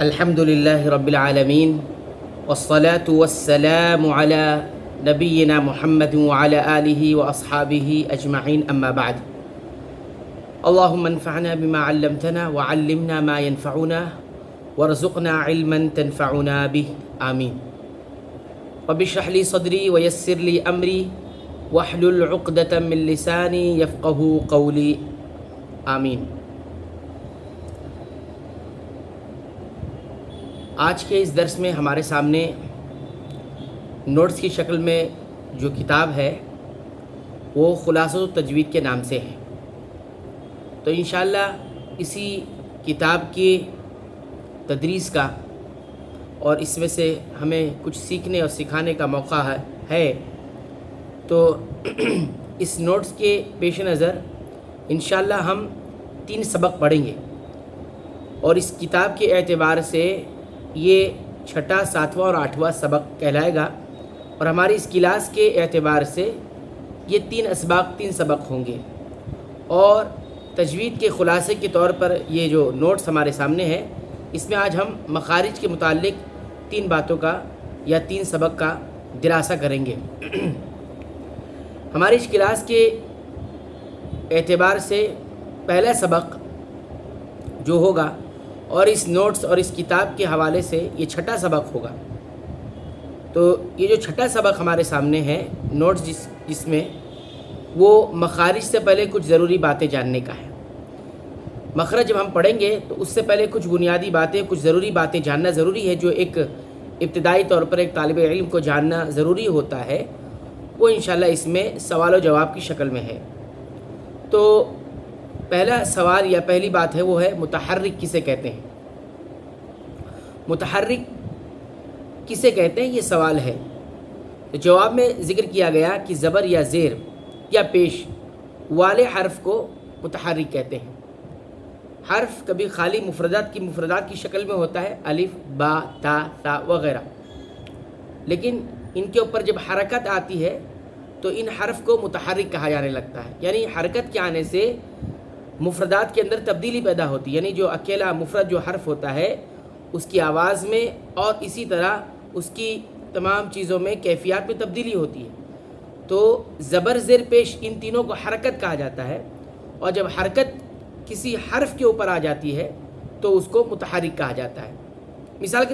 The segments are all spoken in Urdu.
الحمد لله رب العالمين والصلاة والسلام على نبينا محمد وعلى آله وأصحابه أجمعين أما بعد اللهم انفعنا بما علمتنا وعلمنا ما ينفعنا وارزقنا علما تنفعنا به آمين رب اشرح لي صدري ويسر لي أمري واحلل عقدة من لساني يفقه قولي آمين۔ آج کے اس درس میں ہمارے سامنے نوٹس کی شکل میں جو کتاب ہے وہ خلاصۃ التجوید کے نام سے ہے، تو انشاءاللہ اسی کتاب کی تدریس کا اور اس میں سے ہمیں کچھ سیکھنے اور سکھانے کا موقع ہے، تو اس نوٹس کے پیش نظر انشاءاللہ ہم 3 سبق پڑھیں گے، اور اس کتاب کے اعتبار سے یہ 6واں، 7واں اور 8واں سبق کہلائے گا، اور ہماری اس کلاس کے اعتبار سے یہ 3 سبق ہوں گے۔ اور تجوید کے خلاصے کے طور پر یہ جو نوٹس ہمارے سامنے ہے، اس میں آج ہم مخارج کے متعلق 3 باتوں کا یا 3 سبق کا دراسہ کریں گے۔ ہماری اس کلاس کے اعتبار سے پہلا سبق جو ہوگا، اور اس نوٹس اور اس کتاب کے حوالے سے یہ 6واں سبق ہوگا، تو یہ جو 6واں سبق ہمارے سامنے ہے نوٹس جس میں وہ مخارج سے پہلے کچھ ضروری باتیں جاننے کا ہے۔ مخرج جب ہم پڑھیں گے تو اس سے پہلے کچھ بنیادی باتیں، کچھ ضروری باتیں جاننا ضروری ہے، جو ایک ابتدائی طور پر ایک طالب علم کو جاننا ضروری ہوتا ہے، وہ انشاءاللہ اس میں سوال و جواب کی شکل میں ہے۔ تو پہلا سوال یا پہلی بات ہے وہ ہے متحرک کسے کہتے ہیں؟ متحرک کسے کہتے ہیں، یہ سوال ہے۔ تو جواب میں ذکر کیا گیا کہ زبر یا زیر یا پیش والے حرف کو متحرک کہتے ہیں۔ حرف کبھی خالی مفردات کی شکل میں ہوتا ہے، الف، با، تا، ثا وغیرہ، لیکن ان کے اوپر جب حرکت آتی ہے تو ان حرف کو متحرک کہا جانے لگتا ہے، یعنی حرکت کے آنے سے مفردات کے اندر تبدیلی پیدا ہوتی ہے، یعنی جو اکیلا مفرد جو حرف ہوتا ہے اس کی آواز میں اور اسی طرح اس کی تمام چیزوں میں، کیفیات میں تبدیلی ہوتی ہے۔ تو زبر، زیر، پیش ان تینوں کو حرکت کہا جاتا ہے، اور جب حرکت کسی حرف کے اوپر آ جاتی ہے تو اس کو متحرک کہا جاتا ہے۔ مثال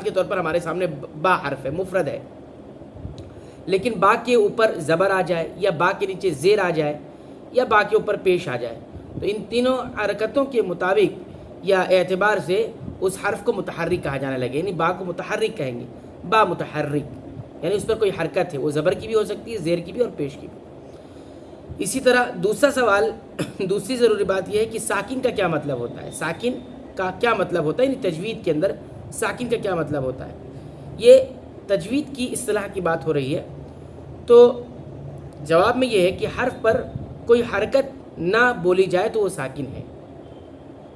کے طور پر ہمارے سامنے با حرف ہے، مفرد ہے، لیکن با کے اوپر زبر آ جائے، یا با کے نیچے زیر آ جائے، یا با کے اوپر پیش آ جائے، تو ان تینوں حرکتوں کے مطابق یا اعتبار سے اس حرف کو متحرک کہا جانے لگے، یعنی با کو متحرک کہیں گے، با متحرک، یعنی اس پر کوئی حرکت ہے، وہ زبر کی بھی ہو سکتی ہے، زیر کی بھی اور پیش کی بھی۔ اسی طرح دوسرا سوال، دوسری ضروری بات یہ ہے کہ ساکن کا کیا مطلب ہوتا ہے؟ ساکن کا کیا مطلب ہوتا ہے، یعنی تجوید کے اندر ساکن کا کیا مطلب ہوتا ہے؟ یہ تجوید کی اصطلاح کی بات ہو رہی ہے، تو جواب میں یہ ہے کہ حرف پر کوئی حرکت نہ بولی جائے تو وہ ساکن ہے،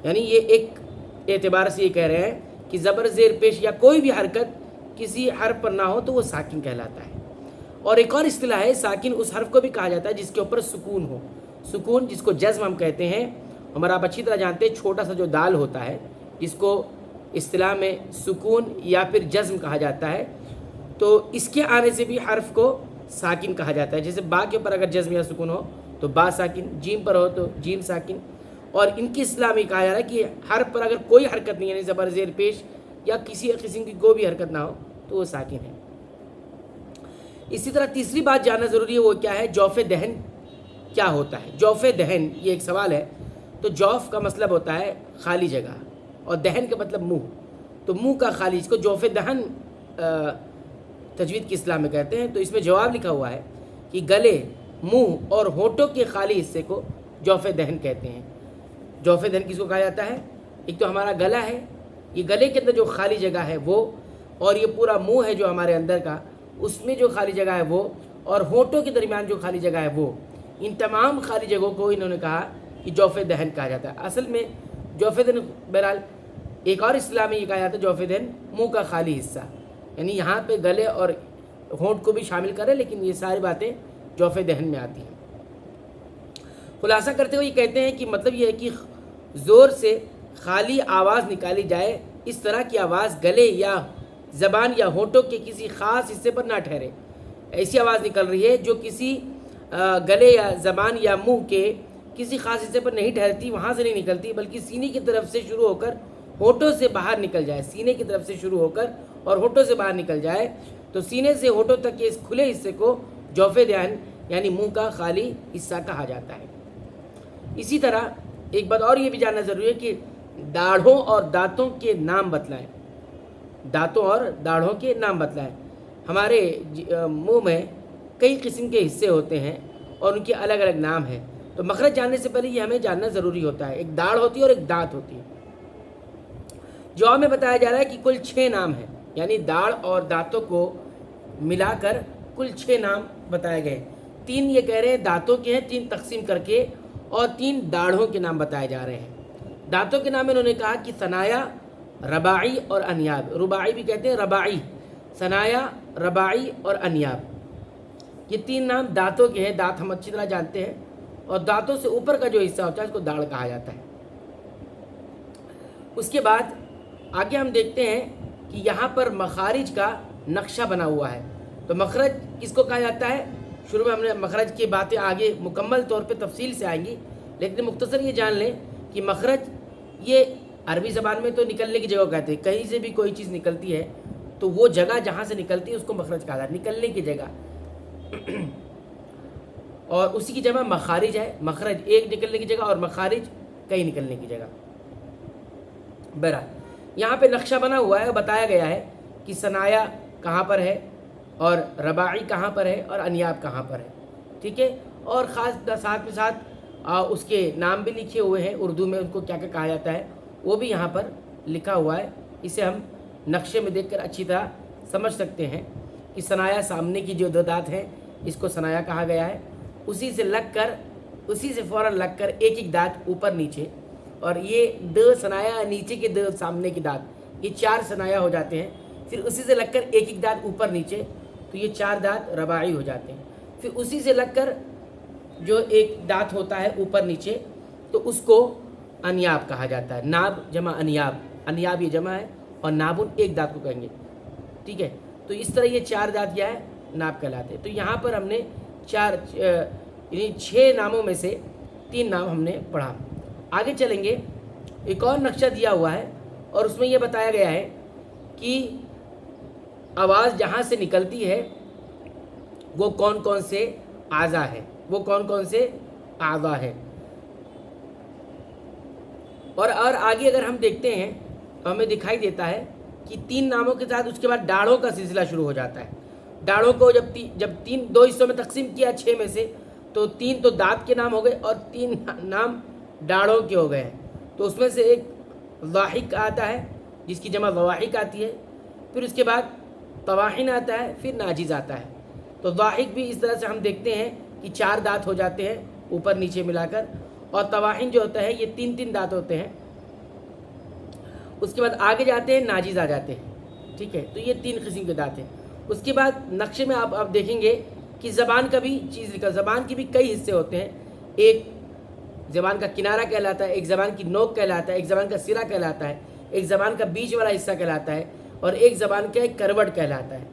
یعنی یہ ایک اعتبار سے یہ کہہ رہے ہیں کہ زبر، زیر، پیش یا کوئی بھی حرکت کسی حرف پر نہ ہو تو وہ ساکن کہلاتا ہے۔ اور ایک اور اصطلاح ہے، ساکن اس حرف کو بھی کہا جاتا ہے جس کے اوپر سکون ہو، سکون جس کو جزم ہم کہتے ہیں، ہمارا آپ اچھی طرح جانتے ہیں، چھوٹا سا جو دال ہوتا ہے جس کو اصطلاح میں سکون یا پھر جزم کہا جاتا ہے، تو اس کے آنے سے بھی حرف کو ساکن کہا جاتا ہے۔ جیسے با کے اوپر اگر جزم یا سکون ہو تو با ساکن، جیم پر ہو تو جیم ساکن، اور ان کی اصطلاح میں کہا جا رہا ہے کہ حرف پر اگر کوئی حرکت نہیں، یعنی زبر، زیر، پیش یا کسی قسم کی کوئی بھی حرکت نہ ہو تو وہ ساکن ہے۔ اسی طرح تیسری بات جاننا ضروری ہے، وہ کیا ہے؟ جوف دہن کیا ہوتا ہے؟ جوف دہن یہ ایک سوال ہے۔ تو جوف کا مطلب ہوتا ہے خالی جگہ، اور دہن کا مطلب منہ، تو منہ کا خالی، اس کو جوف دہن تجوید کی اصطلاح میں کہتے ہیں۔ تو اس میں جواب لکھا ہوا ہے کہ گلے، منہ اور ہونٹوں کے خالی حصے کو جوف دہن کہتے ہیں۔ جوف دہن کس کو کہا جاتا ہے؟ ایک تو ہمارا گلا ہے، یہ گلے کے اندر جو خالی جگہ ہے وہ، اور یہ پورا منہ ہے جو ہمارے اندر کا، اس میں جو خالی جگہ ہے وہ، اور ہونٹوں کے درمیان جو خالی جگہ ہے وہ، ان تمام خالی جگہوں کو انہوں نے کہا کہ جوف دہن کہا جاتا ہے۔ اصل میں جوف دہن بہرحال ایک اور اصطلاح میں یہ کہا جاتا ہے جوف دہن منہ کا خالی حصہ، یعنی یہاں پہ گلے اور ہونٹ کو بھی شامل کرے، لیکن یہ ساری باتیں جوف دہن میں آتی ہیں۔ خلاصہ کرتے ہوئے یہ کہتے ہیں کہ مطلب یہ ہے کہ زور سے خالی آواز نکالی جائے، اس طرح کی آواز گلے یا زبان یا ہونٹوں کے کسی خاص حصے پر نہ ٹھہرے۔ ایسی آواز نکل رہی ہے جو کسی گلے یا زبان یا منہ کے کسی خاص حصے پر نہیں ٹھہرتی، وہاں سے نہیں نکلتی، بلکہ سینے کی طرف سے شروع ہو کر ہونٹوں سے باہر نکل جائے، سینے کی طرف سے شروع ہو کر اور ہونٹوں سے باہر نکل جائے، تو سینے سے ہونٹوں تک کے اس کھلے حصے کو جوف دہن یعنی منہ کا خالی حصہ کہا جاتا ہے۔ اسی طرح ایک بات اور یہ بھی جاننا ضروری ہے کہ داڑھوں اور دانتوں کے نام بتلائیں، دانتوں اور داڑھوں کے نام بتلائیں۔ ہمارے منہ میں کئی قسم کے حصے ہوتے ہیں اور ان کے الگ الگ نام ہیں، تو مخرج جاننے سے پہلے یہ ہمیں جاننا ضروری ہوتا ہے۔ ایک داڑھ ہوتی ہے اور ایک دانت ہوتی ہے۔ جواب میں بتایا جا رہا ہے کہ کل 6 نام ہیں، یعنی داڑھ اور دانتوں کو ملا کر کل 6 نام بتائے گئے۔ 3 یہ کہہ رہے ہیں دانتوں کے ہیں، 3 تقسیم کر کے، اور 3 داڑھوں کے نام بتائے جا رہے ہیں۔ دانتوں کے نام انہوں نے کہا کہ ثنایا، رباعی اور انیاب۔ رباعی بھی کہتے ہیں، رباعی، ثنایا، رباعی اور انیاب، یہ 3 نام دانتوں کے ہیں۔ دانت ہم اچھی طرح جانتے ہیں، اور دانتوں سے اوپر کا جو حصہ ہوتا ہے اس کو داڑھ کہا جاتا ہے۔ اس کے بعد آگے ہم دیکھتے ہیں کہ یہاں پر مخارج کا نقشہ بنا ہوا ہے۔ تو مخرج کس کو کہا جاتا ہے؟ شروع میں ہم نے مخرج کی باتیں آگے مکمل طور پہ تفصیل سے آئیں گی، لیکن مختصر یہ جان لیں کہ مخرج یہ عربی زبان میں تو نکلنے کی جگہ کہتے ہیں، کہیں سے بھی کوئی چیز نکلتی ہے تو وہ جگہ جہاں سے نکلتی ہے اس کو مخرج کہا جاتا ہے، نکلنے کی جگہ، اور اسی کی جمع مخارج ہے۔ مخرج ایک نکلنے کی جگہ اور مخارج کئی نکلنے کی جگہ۔ بہرحال یہاں پہ نقشہ بنا ہوا ہے، بتایا گیا ہے کہ ثنایا کہاں پر ہے اور رباعی کہاں پر ہے اور انیاب کہاں پر ہے، ٹھیک ہے، اور خاص ساتھ میں ساتھ اس کے نام بھی لکھے ہوئے ہیں، اردو میں ان کو کیا کیا کہا جاتا ہے وہ بھی یہاں پر لکھا ہوا ہے۔ اسے ہم نقشے میں دیکھ کر اچھی طرح سمجھ سکتے ہیں کہ ثنایا سامنے کی جو 2 دانت ہیں اس کو ثنایا کہا گیا ہے، اسی سے فوراً لگ کر ایک ایک دانت اوپر نیچے، اور یہ 2 ثنایا نیچے کے 2 سامنے کے دانت، یہ 4 ثنایا ہو جاتے ہیں۔ پھر اسی سے لگ کر ایک ایک دانت اوپر نیچے، تو یہ 4 دانت رباعی ہو جاتے ہیں۔ پھر اسی سے لگ کر جو ایک دانت ہوتا ہے اوپر نیچے تو اس کو انیاب کہا جاتا ہے۔ ناب جمع انیاب، انیاب یہ جمع ہے اور نابن ایک دانت کو کہیں گے، ٹھیک ہے۔ تو اس طرح یہ 4 دانت کیا ہے؟ ناب کہلاتے ہیں۔ تو یہاں پر ہم نے 6 ناموں میں سے 3 نام ہم نے پڑھا۔ آگے چلیں گے، ایک اور نقشہ دیا ہوا ہے اور اس میں یہ بتایا گیا ہے کہ آواز جہاں سے نکلتی ہے وہ کون کون سے اعضاء ہے، وہ کون کون سے اعضاء ہے۔ اور آگے اگر ہم دیکھتے ہیں تو ہمیں دکھائی دیتا ہے کہ 3 ناموں کے ساتھ اس کے بعد داڑھوں کا سلسلہ شروع ہو جاتا ہے۔ داڑھوں کو جب 2 حصوں میں تقسیم کیا 6 میں سے، تو 3 تو دانت کے نام ہو گئے اور 3 نام داڑھوں کے ہو گئے ہیں۔ تو اس میں سے ایک ضاحک آتا ہے جس کی جمع ضواحک آتی ہے، پھر اس کے بعد طواحن آتا ہے، پھر ناجز آتا ہے۔ تو ضاحک بھی اس طرح سے ہم دیکھتے ہیں کہ 4 دانت ہو جاتے ہیں اوپر نیچے ملا کر، اور طواحن جو ہوتا ہے یہ 3 دانت ہوتے ہیں۔ اس کے بعد آگے جاتے ہیں ناجز آ جاتے ہیں، ٹھیک ہے۔ تو یہ 3 قسم کے دانت ہیں۔ اس کے بعد نقشے میں آپ دیکھیں گے کہ زبان کا بھی چیز لکھا، زبان کی بھی کئی حصے ہوتے ہیں۔ ایک زبان کا کنارہ کہلاتا ہے، ایک زبان کی نوک کہلاتا ہے، ایک زبان کا سرا کہلاتا ہے، ایک زبان کا بیچ والا حصہ کہلاتا ہے، اور ایک زبان کا ایک کروٹ کہلاتا ہے۔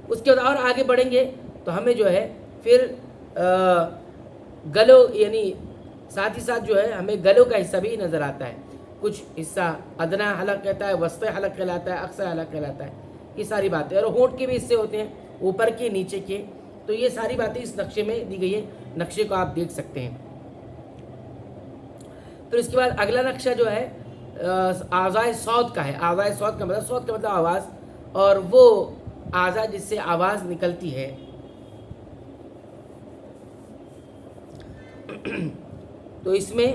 اس کے بعد اور آگے بڑھیں گے تو ہمیں جو ہے پھر گلوں، یعنی ساتھ ہی ساتھ جو ہے ہمیں گلوں کا حصہ بھی نظر آتا ہے۔ کچھ حصہ ادنا حلق کہتا ہے، وسط حلق کہلاتا ہے، اقصی حلق کہلاتا ہے، یہ ساری باتیں۔ اور ہونٹ کے بھی حصے ہوتے ہیں، اوپر کے نیچے کے۔ تو یہ ساری باتیں اس نقشے میں دی گئی ہے، نقشے کو آپ دیکھ سکتے ہیں۔ پھر اس کے بعد اگلا نقشہ جو ہے اعضائے صوت کا ہے۔ اعضائے صوت کا مطلب آواز، اور وہ اعضاء جس سے آواز نکلتی ہے۔ تو اس میں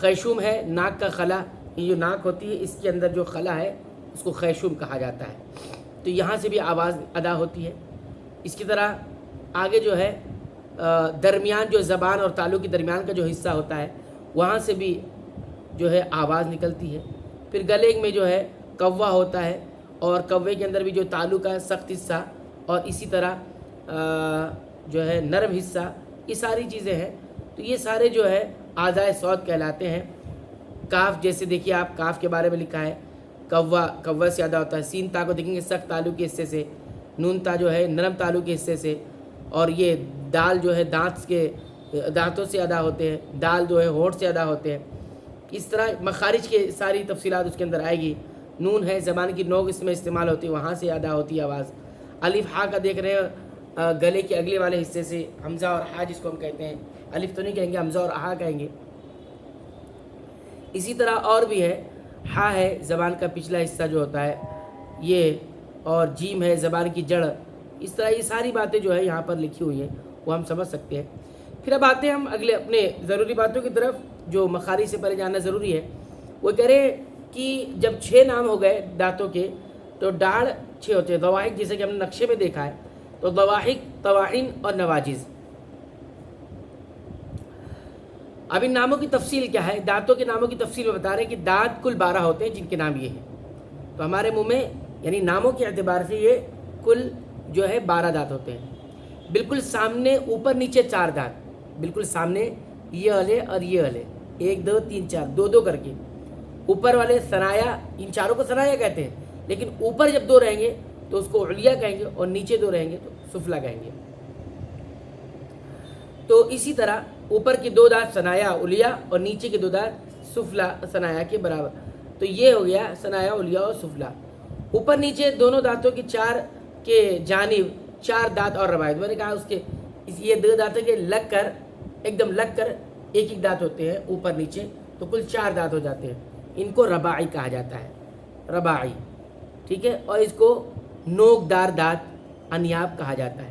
خیشوم ہے، ناک کا خلا، یہ جو ناک ہوتی ہے اس کے اندر جو خلا ہے اس کو خیشوم کہا جاتا ہے۔ تو یہاں سے بھی آواز ادا ہوتی ہے۔ اس کی طرح آگے جو ہے درمیان جو زبان اور تالو کے درمیان کا جو حصہ ہوتا ہے وہاں سے بھی جو ہے آواز نکلتی ہے۔ پھر گلے میں جو ہے کوا ہوتا ہے، اور کوے کے اندر بھی جو تالو کا سخت حصہ، اور اسی طرح جو ہے نرم حصہ، یہ ساری چیزیں ہیں۔ تو یہ سارے جو ہے اعضائے صوت کہلاتے ہیں۔ کاف جیسے دیکھیے آپ کاف کے بارے میں لکھا ہے کوا، کوا سے ادا ہوتا ہے. سین تا کو دیکھیں گے سخت تالو کے حصے سے، نون تا جو ہے نرم تالو کے حصے سے، اور یہ دال جو ہے دانتوں سے ادا ہوتے ہیں، دال جو ہے ہونٹ سے ادا ہوتے ہیں. اس طرح مخارج کے ساری تفصیلات اس کے اندر آئے گی. نون ہے زبان کی نوک اس میں استعمال ہوتی ہے، وہاں سے ادا ہوتی ہے آواز. الف ہا کا دیکھ رہے ہیں گلے کے اگلے والے حصے سے، حمزہ اور ہا جس کو ہم کہتے ہیں، الف تو نہیں کہیں گے، حمزہ اور ہا کہیں گے. اسی طرح اور بھی ہے، ہا ہے زبان کا پچھلا حصہ جو ہوتا ہے یہ، اور جیم ہے زبان کی جڑ. اس طرح یہ ساری باتیں جو ہے یہاں پر لکھی ہوئی ہیں وہ ہم سمجھ سکتے ہیں. پھر اب آتے ہیں ہم اگلے اپنے ضروری باتوں کی طرف جو مخارج سے پہلے جاننا ضروری ہے. وہ کہہ رہے ہیں کہ جب 6 نام ہو گئے دانتوں کے تو ڈاڑھ 6 ہوتے ہیں. ضواحک جیسے کہ ہم نے نقشے میں دیکھا ہے تو ضواحک، طواحن اور نواجز. اب ان ناموں کی تفصیل کیا ہے؟ دانتوں کے ناموں کی تفصیل میں بتا رہے ہیں کہ دانت کل 12 ہوتے ہیں جن کے نام یہ ہیں. تو ہمارے منہ میں یعنی ناموں کے اعتبار سے یہ کل جو ہے 12 دانت ہوتے ہیں. بالکل سامنے اوپر نیچے 4 دانت، بالکل سامنے یہ والے اور یہ والے، 1 2 3 4 2 کر کے. اوپر والے ثنایا، ان چاروں کو ثنایا کہتے ہیں، لیکن اوپر جب 2 رہیں گے تو اس کو علیا کہیں گے، اور نیچے 2 رہیں گے تو سفلا کہیں گے. تو اسی طرح اوپر کے 2 دانت ثنایا علیا اور نیچے کے 2 دانت سفلا ثنایا کے برابر. تو یہ ہو گیا ثنایا علیا اور سفلا. اوپر نیچے دونوں دانتوں کے 4 کے جانب 4 دانت اور رباعیت. میں نے کہا اس کے یہ 2 دانتوں کے لگ کر ایک دم لگ کر ایک دانت ہوتے ہیں اوپر نیچے، تو کل 4 دانت ہو جاتے ہیں. ان کو رباعی کہا جاتا ہے، رباعی. ٹھیک ہے، اور اس کو نوک دار دانت انیاب کہا جاتا ہے.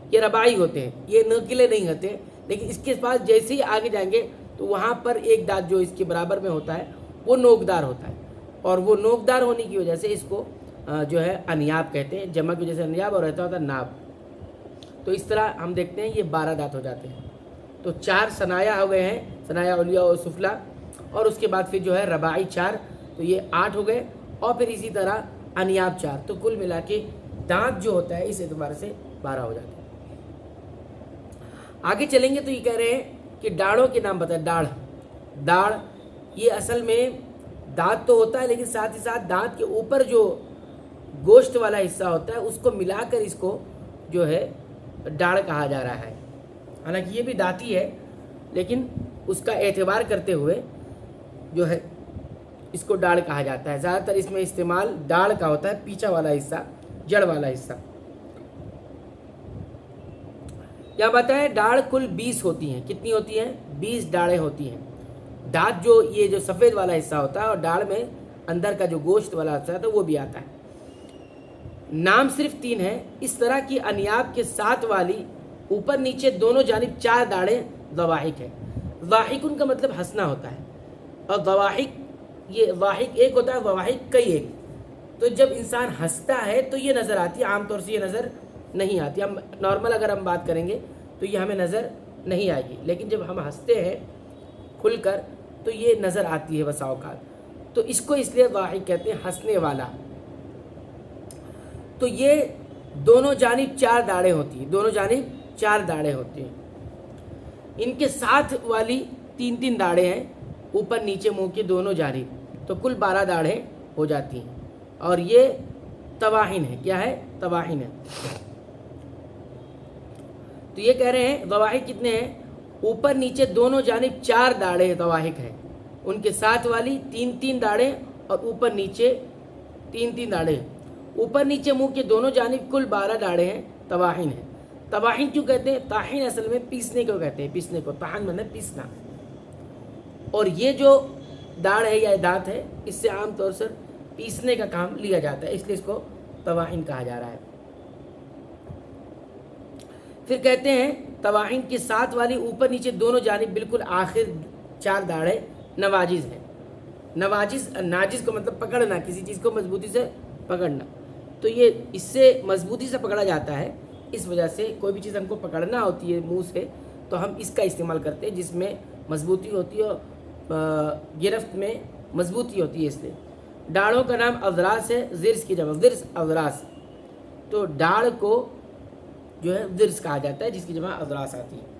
یہ رباعی ہوتے ہیں، یہ نوکیلے نہیں ہوتے. لیکن اس کے پاس جیسے ہی آگے جائیں گے تو وہاں پر ایک دانت جو اس کے برابر میں ہوتا ہے وہ نوکدار ہوتا ہے، اور وہ نوکدار ہونے کی وجہ سے اس کو جو ہے انیاب کہتے ہیں. جمع کی وجہ سے انیاب اور رہتا ہوتا ہے ناب. تو اس طرح ہم دیکھتے ہیں یہ 12 دانت ہو جاتے ہیں. تو 4 ثنایا ہو گئے ہیں، ثنایا علیا اور سفلا، اور اس کے بعد پھر جو ہے رباعی 4، تو یہ 8 ہو گئے، اور پھر اسی طرح انیاب 4. تو کل ملا کے دانت جو ہوتا ہے اس اعتبار سے 12 ہو جاتے ہیں. آگے چلیں گے تو یہ کہہ رہے ہیں کہ ڈاڑھوں کے نام بتائیں. داڑھ یہ اصل میں دانت تو ہوتا ہے، لیکن ساتھ ہی ساتھ دانت کے اوپر جو گوشت والا حصہ ہوتا ہے اس کو ملا کر اس کو جو ہے ڈاڑھ کہا جا رہا ہے. حالانکہ یہ بھی دانتی ہے، لیکن اس کا اعتبار کرتے ہوئے جو ہے اس کو ڈاڑھ کہا جاتا ہے. زیادہ تر اس میں استعمال ڈاڑھ کا ہوتا ہے، پیچھا والا حصہ، جڑ والا حصہ. یا بتائیں ڈاڑھ کل 20 ہوتی ہیں. کتنی ہوتی ہیں؟ 20 ڈاڑھیں ہوتی ہیں. دانت یہ جو سفید والا حصہ ہوتا ہے، اور ڈاڑھ میں اندر کا جو گوشت والا حصہ ہوتا ہے وہ بھی آتا ہے. نام صرف 3 ہے. اس طرح کی انیاب کے ساتھ والی اوپر نیچے دونوں جانب 4 داڑھیں ضواحک ہے. ضاحکن کا مطلب ہنسنا ہوتا ہے، اور ضواحک یہ ضاحک ایک ہوتا ہے، ضواحک کئی ایک. تو جب انسان ہنستا ہے تو یہ نظر آتی ہے، عام طور سے یہ نظر نہیں آتی. ہم نارمل اگر ہم بات کریں گے تو یہ ہمیں نظر نہیں آئے گی، لیکن جب ہم ہنستے ہیں کھل کر تو یہ نظر آتی ہے بسا اوقات. تو اس کو اس لیے ضاحک کہتے ہیں، ہنسنے والا. تو یہ دونوں جانب 4 داڑھیں ہوتی ہیں، دونوں جانب 4 داڑھیں ہوتی ہیں. ان کے ساتھ والی 3 داڑھیں ہیں اوپر نیچے منہ کے دونوں جانب، تو کل 12 داڑھیں ہو جاتی ہیں. اور یہ طواحن ہے. کیا ہے؟ طواحن ہے. تو یہ کہہ رہے ہیں ضواحک کتنے ہیں؟ اوپر نیچے دونوں جانب 4 داڑھیں ضواحک ہیں. ان کے ساتھ والی 3 داڑھیں، اور اوپر نیچے 3 داڑھیں. اوپر نیچے منہ کے دونوں جانب کل 12 داڑھیں ہیں، طواحن ہیں. طواحن کیوں کہتے ہیں؟ طاحن اصل میں پیسنے کو کہتے ہیں، پیسنے کو. طحن مطلب پیسنا. اور یہ جو داڑھ ہے یا دانت ہے اس سے عام طور سے پیسنے کا کام لیا جاتا ہے، اس لیے اس کو طواحن کہا جا رہا ہے. پھر کہتے ہیں طواحن کے ساتھ والی اوپر نیچے دونوں جانب بالکل آخر 4 داڑھیں نواجز ہیں. نواجز، ناجز کو مطلب پکڑنا، کسی چیز کو مضبوطی سے پکڑنا. تو یہ اس سے مضبوطی سے پکڑا جاتا ہے. اس وجہ سے کوئی بھی چیز ہم کو پکڑنا ہوتی ہے منہ سے تو ہم اس کا استعمال کرتے ہیں، جس میں مضبوطی ہوتی ہے اور گرفت میں مضبوطی ہوتی ہے. اس لیے ڈاڑھوں کا نام اضراس ہے. ضرس کی جمع ضرس، اضراس. تو ڈاڑھ کو جو ہے ضرس کہا جاتا ہے، جس کی جمع اضراس آتی ہے.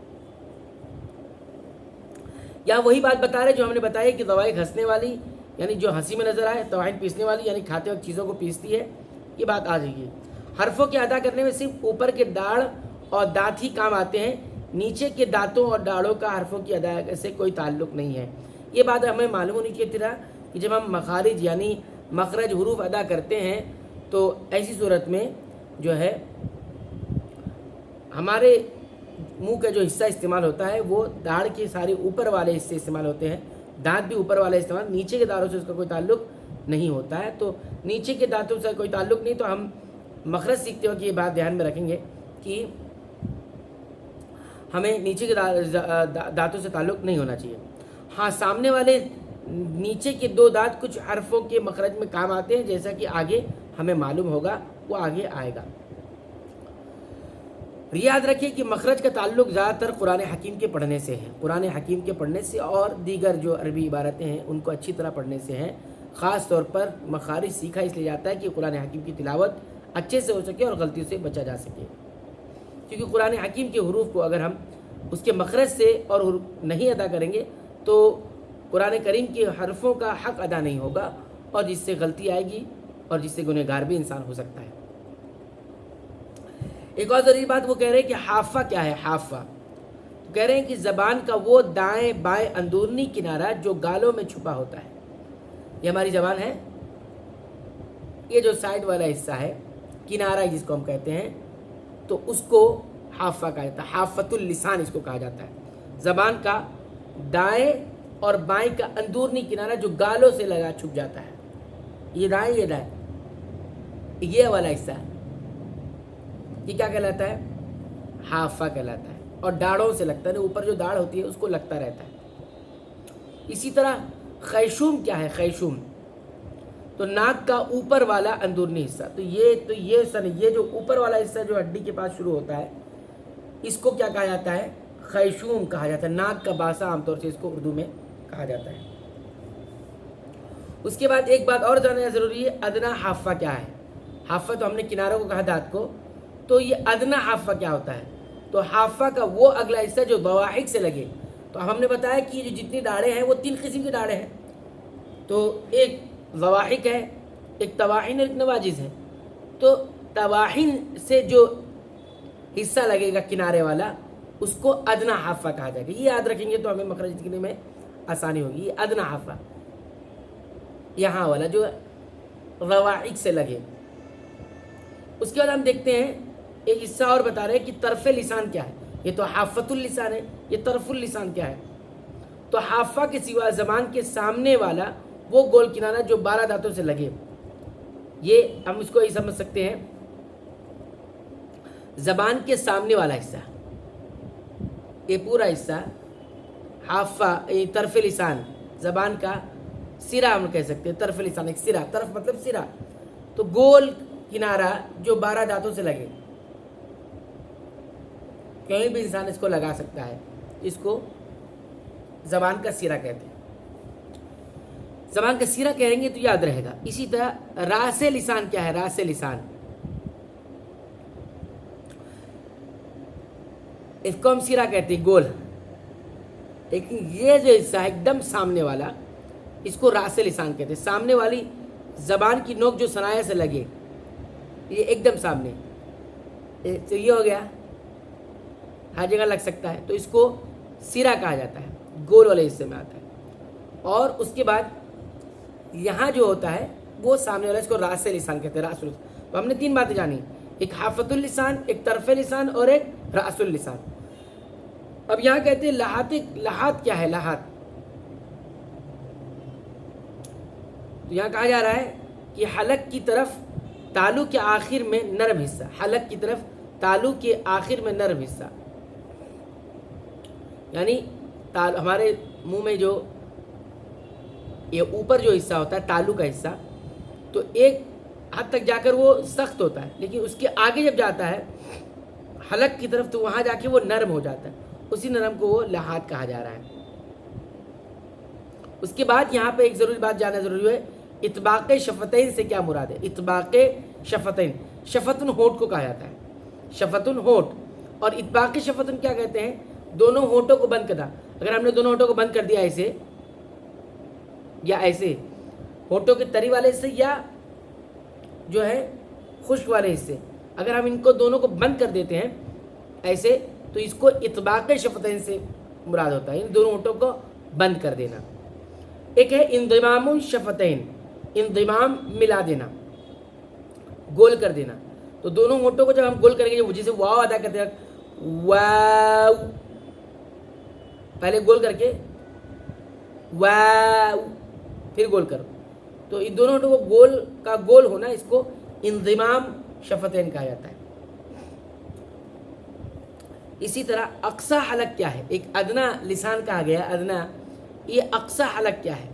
یا وہی بات بتا رہے جو ہم نے بتایا کہ ضوائق ہنسنے والی یعنی جو ہنسی میں نظر آئے، طوائن پیسنے والی یعنی کھاتے وقت چیزوں کو پیستی ہے، یہ بات آ جائے گی۔ حرفوں کے ادا کرنے میں صرف اوپر کے داڑھ اور دانت ہی کام آتے ہیں، نیچے کے دانتوں اور داڑھوں کا حرفوں کی ادا سے کوئی تعلق نہیں ہے۔ یہ بات ہمیں معلوم ہونی چاہیے تھا کہ جب ہم مخارج یعنی مخرج حروف ادا کرتے ہیں تو ایسی صورت میں جو ہے ہمارے منہ کا جو حصہ استعمال ہوتا ہے وہ داڑھ کے سارے اوپر والے حصے استعمال ہوتے ہیں، دانت بھی اوپر والے استعمال، نیچے کے داڑھوں سے اس کا کوئی تعلق نہیں ہوتا ہے۔ تو نیچے کے دانتوں سے کوئی تعلق نہیں، تو ہم مخرج سیکھتے وقت یہ بات دھیان میں رکھیں گے کہ ہمیں نیچے کے دانتوں سے تعلق نہیں ہونا چاہیے۔ ہاں، سامنے والے نیچے کے دو دانت کچھ حرفوں کے مخرج میں کام آتے ہیں، جیسا کہ آگے ہمیں معلوم ہوگا، وہ آگے آئے گا۔ یاد رکھیں کہ مخرج کا تعلق زیادہ تر قرآن حکیم کے پڑھنے سے ہے، قرآن حکیم کے پڑھنے سے اور دیگر جو عربی عبارتیں ہیں ان کو اچھی طرح پڑھنے سے ہیں۔ خاص طور پر مخارج سیکھا اس لیے جاتا ہے کہ قرآن حکیم کی تلاوت اچھے سے ہو سکے اور غلطیوں سے بچا جا سکے، کیونکہ قرآن حکیم کے حروف کو اگر ہم اس کے مخرج سے اور نہیں ادا کریں گے تو قرآن کریم کے حرفوں کا حق ادا نہیں ہوگا، اور جس سے غلطی آئے گی اور جس سے گنہگار بھی انسان ہو سکتا ہے۔ ایک اور ضروری بات وہ کہہ رہے ہیں کہ حافہ کیا ہے؟ حافہ تو کہہ رہے ہیں کہ زبان کا وہ دائیں بائیں اندرونی کنارہ جو گالوں میں چھپا ہوتا ہے، یہ ہماری زبان ہے، یہ جو سائڈ والا حصہ ہے کنارہ جس کو ہم کہتے ہیں، تو اس کو حافہ کہا جاتا ہے، حافۃ اللسان اس کو کہا جاتا ہے۔ زبان کا دائیں اور بائیں کا اندرونی کنارہ جو گالوں سے لگا چھپ جاتا ہے، یہ دائیں یہ دائیں یہ والا حصہ ہے، یہ کیا کہلاتا ہے؟ حافہ کہلاتا ہے، اور داڑھوں سے لگتا ہے، اوپر جو داڑھ ہوتی ہے اس کو لگتا رہتا ہے۔ اسی طرح خیشوم کیا ہے؟ خیشوم تو ناک کا اوپر والا اندرونی حصہ، تو یہ جو اوپر والا حصہ جو ہڈی کے پاس شروع ہوتا ہے اس کو کیا کہا جاتا ہے؟ خیشوم کہا جاتا ہے۔ ناک کا باسا عام طور سے اس کو اردو میں کہا جاتا ہے۔ اس کے بعد ایک بات اور جاننا ضروری ہے، ادنا حافہ کیا ہے؟ حافہ تو ہم نے کناروں کو کہا دانت کو، تو یہ ادنا حافہ کیا ہوتا ہے؟ تو حافہ کا وہ اگلا حصہ جو ضواحک سے لگے، تو ہم نے بتایا کہ جو جتنی داڑھیں ہیں وہ 3 قسم کی داڑھیں ہیں، تو ایک ضواحک ہے، ایک طواحن اور ایک نواجز ہے۔ تو طواحن سے جو حصہ لگے گا کنارے والا اس کو ادنا حافہ کہا جائے گا۔ یہ یاد رکھیں گے تو ہمیں مخرج لکھنے میں آسانی ہوگی۔ یہ ادنا حافہ یہاں والا جو ضواحک سے لگے۔ اس کے بعد ہم دیکھتے ہیں ایک حصہ اور بتا رہے ہیں کہ طرف لسان کیا ہے۔ یہ تو حافۃ اللسان ہے، یہ طرف اللسان کیا ہے؟ تو حافہ کے سوا زبان کے سامنے والا وہ گول کنارہ جو 12 دانتوں سے لگے، یہ ہم اس کو یہ سمجھ سکتے ہیں زبان کے سامنے والا حصہ، یہ پورا حصہ حافہ طرف لسان، زبان کا سرا ہم کہہ سکتے ہیں۔ طرف لسان ایک سرا، طرف مطلب سرا، تو گول کنارہ جو 12 دانتوں سے لگے، کہیں بھی انسان اس کو لگا سکتا ہے، اس کو زبان کا سرا کہتے ہیں۔ زبان کا سرا کہیں گے تو یاد رہے گا۔ اسی طرح راس لسان کیا ہے؟ راس لسان اس کو ہم سرا کہتے ہیں، گول، لیکن یہ جو حصہ ہے ایک دم سامنے والا اس کو راس لسان کہتے ہیں۔ سامنے والی زبان کی نوک جو ثنایا سے لگے، یہ ایک دم سامنے، تو یہ ہو گیا، ہر جگہ لگ سکتا ہے، تو اس کو سرا کہا جاتا ہے، گول والے حصے میں آتا ہے۔ اور اس کے بعد یہاں جو ہوتا ہے وہ سامنے والا، اس کو راس لسان کہتے ہیں، راس لسان۔ تو ہم نے 3 باتیں جانی، ایک حافۃ اللسان، ایک طرف لسان اور ایک راس اللسان۔ اب یہاں کہتے ہیں لحات کیا ہے؟ لحات تو یہاں کہا جا رہا ہے کہ حلق کی طرف تالو کے آخر میں نرم حصہ، حلق کی طرف تالو کے آخر میں نرم حصہ، یعنی ہمارے منہ میں جو یہ اوپر جو حصہ ہوتا ہے تالو کا حصہ، تو ایک حد تک جا کر وہ سخت ہوتا ہے، لیکن اس کے آگے جب جاتا ہے حلق کی طرف تو وہاں جا کے وہ نرم ہو جاتا ہے، اسی نرم کو وہ لحات کہا جا رہا ہے۔ اس کے بعد یہاں پہ ایک ضروری بات جاننا ضروری ہے، اطباق شفتین سے کیا مراد ہے؟ اطباق شفتین، شفتن ہونٹ کو کہا جاتا ہے، شفتن ہونٹ، اور اطباق شفتن کیا کہتے ہیں؟ دونوں ہونٹوں کو بند کرنا۔ اگر ہم نے دونوں ہونٹوں کو بند کر دیا ایسے یا ایسے، ہونٹوں کے تری والے حصے یا جو ہے خشک والے حصے، اگر ہم ان کو دونوں کو بند کر دیتے ہیں ایسے، تو اس کو اطباق شفتین سے مراد ہوتا ہے، ان دونوں ہونٹوں کو بند کر دینا۔ ایک ہے انضمام الشفتین، انضمام ملا دینا، گول کر دینا۔ تو دونوں ہونٹوں کو جب ہم گول کریں گے، جیسے واو ادا کرتے ہیں، واو، پہلے گول کر کے واو، پھر گول کرو، تو ان دونوں ہونٹوں کو گول کا گول ہونا، اس کو انضمام شفتین کہا جاتا ہے۔ اسی طرح اقصی حلق کیا ہے؟ ایک ادنا لسان کہا گیا، ادنا، یہ اقصی حلق کیا ہے؟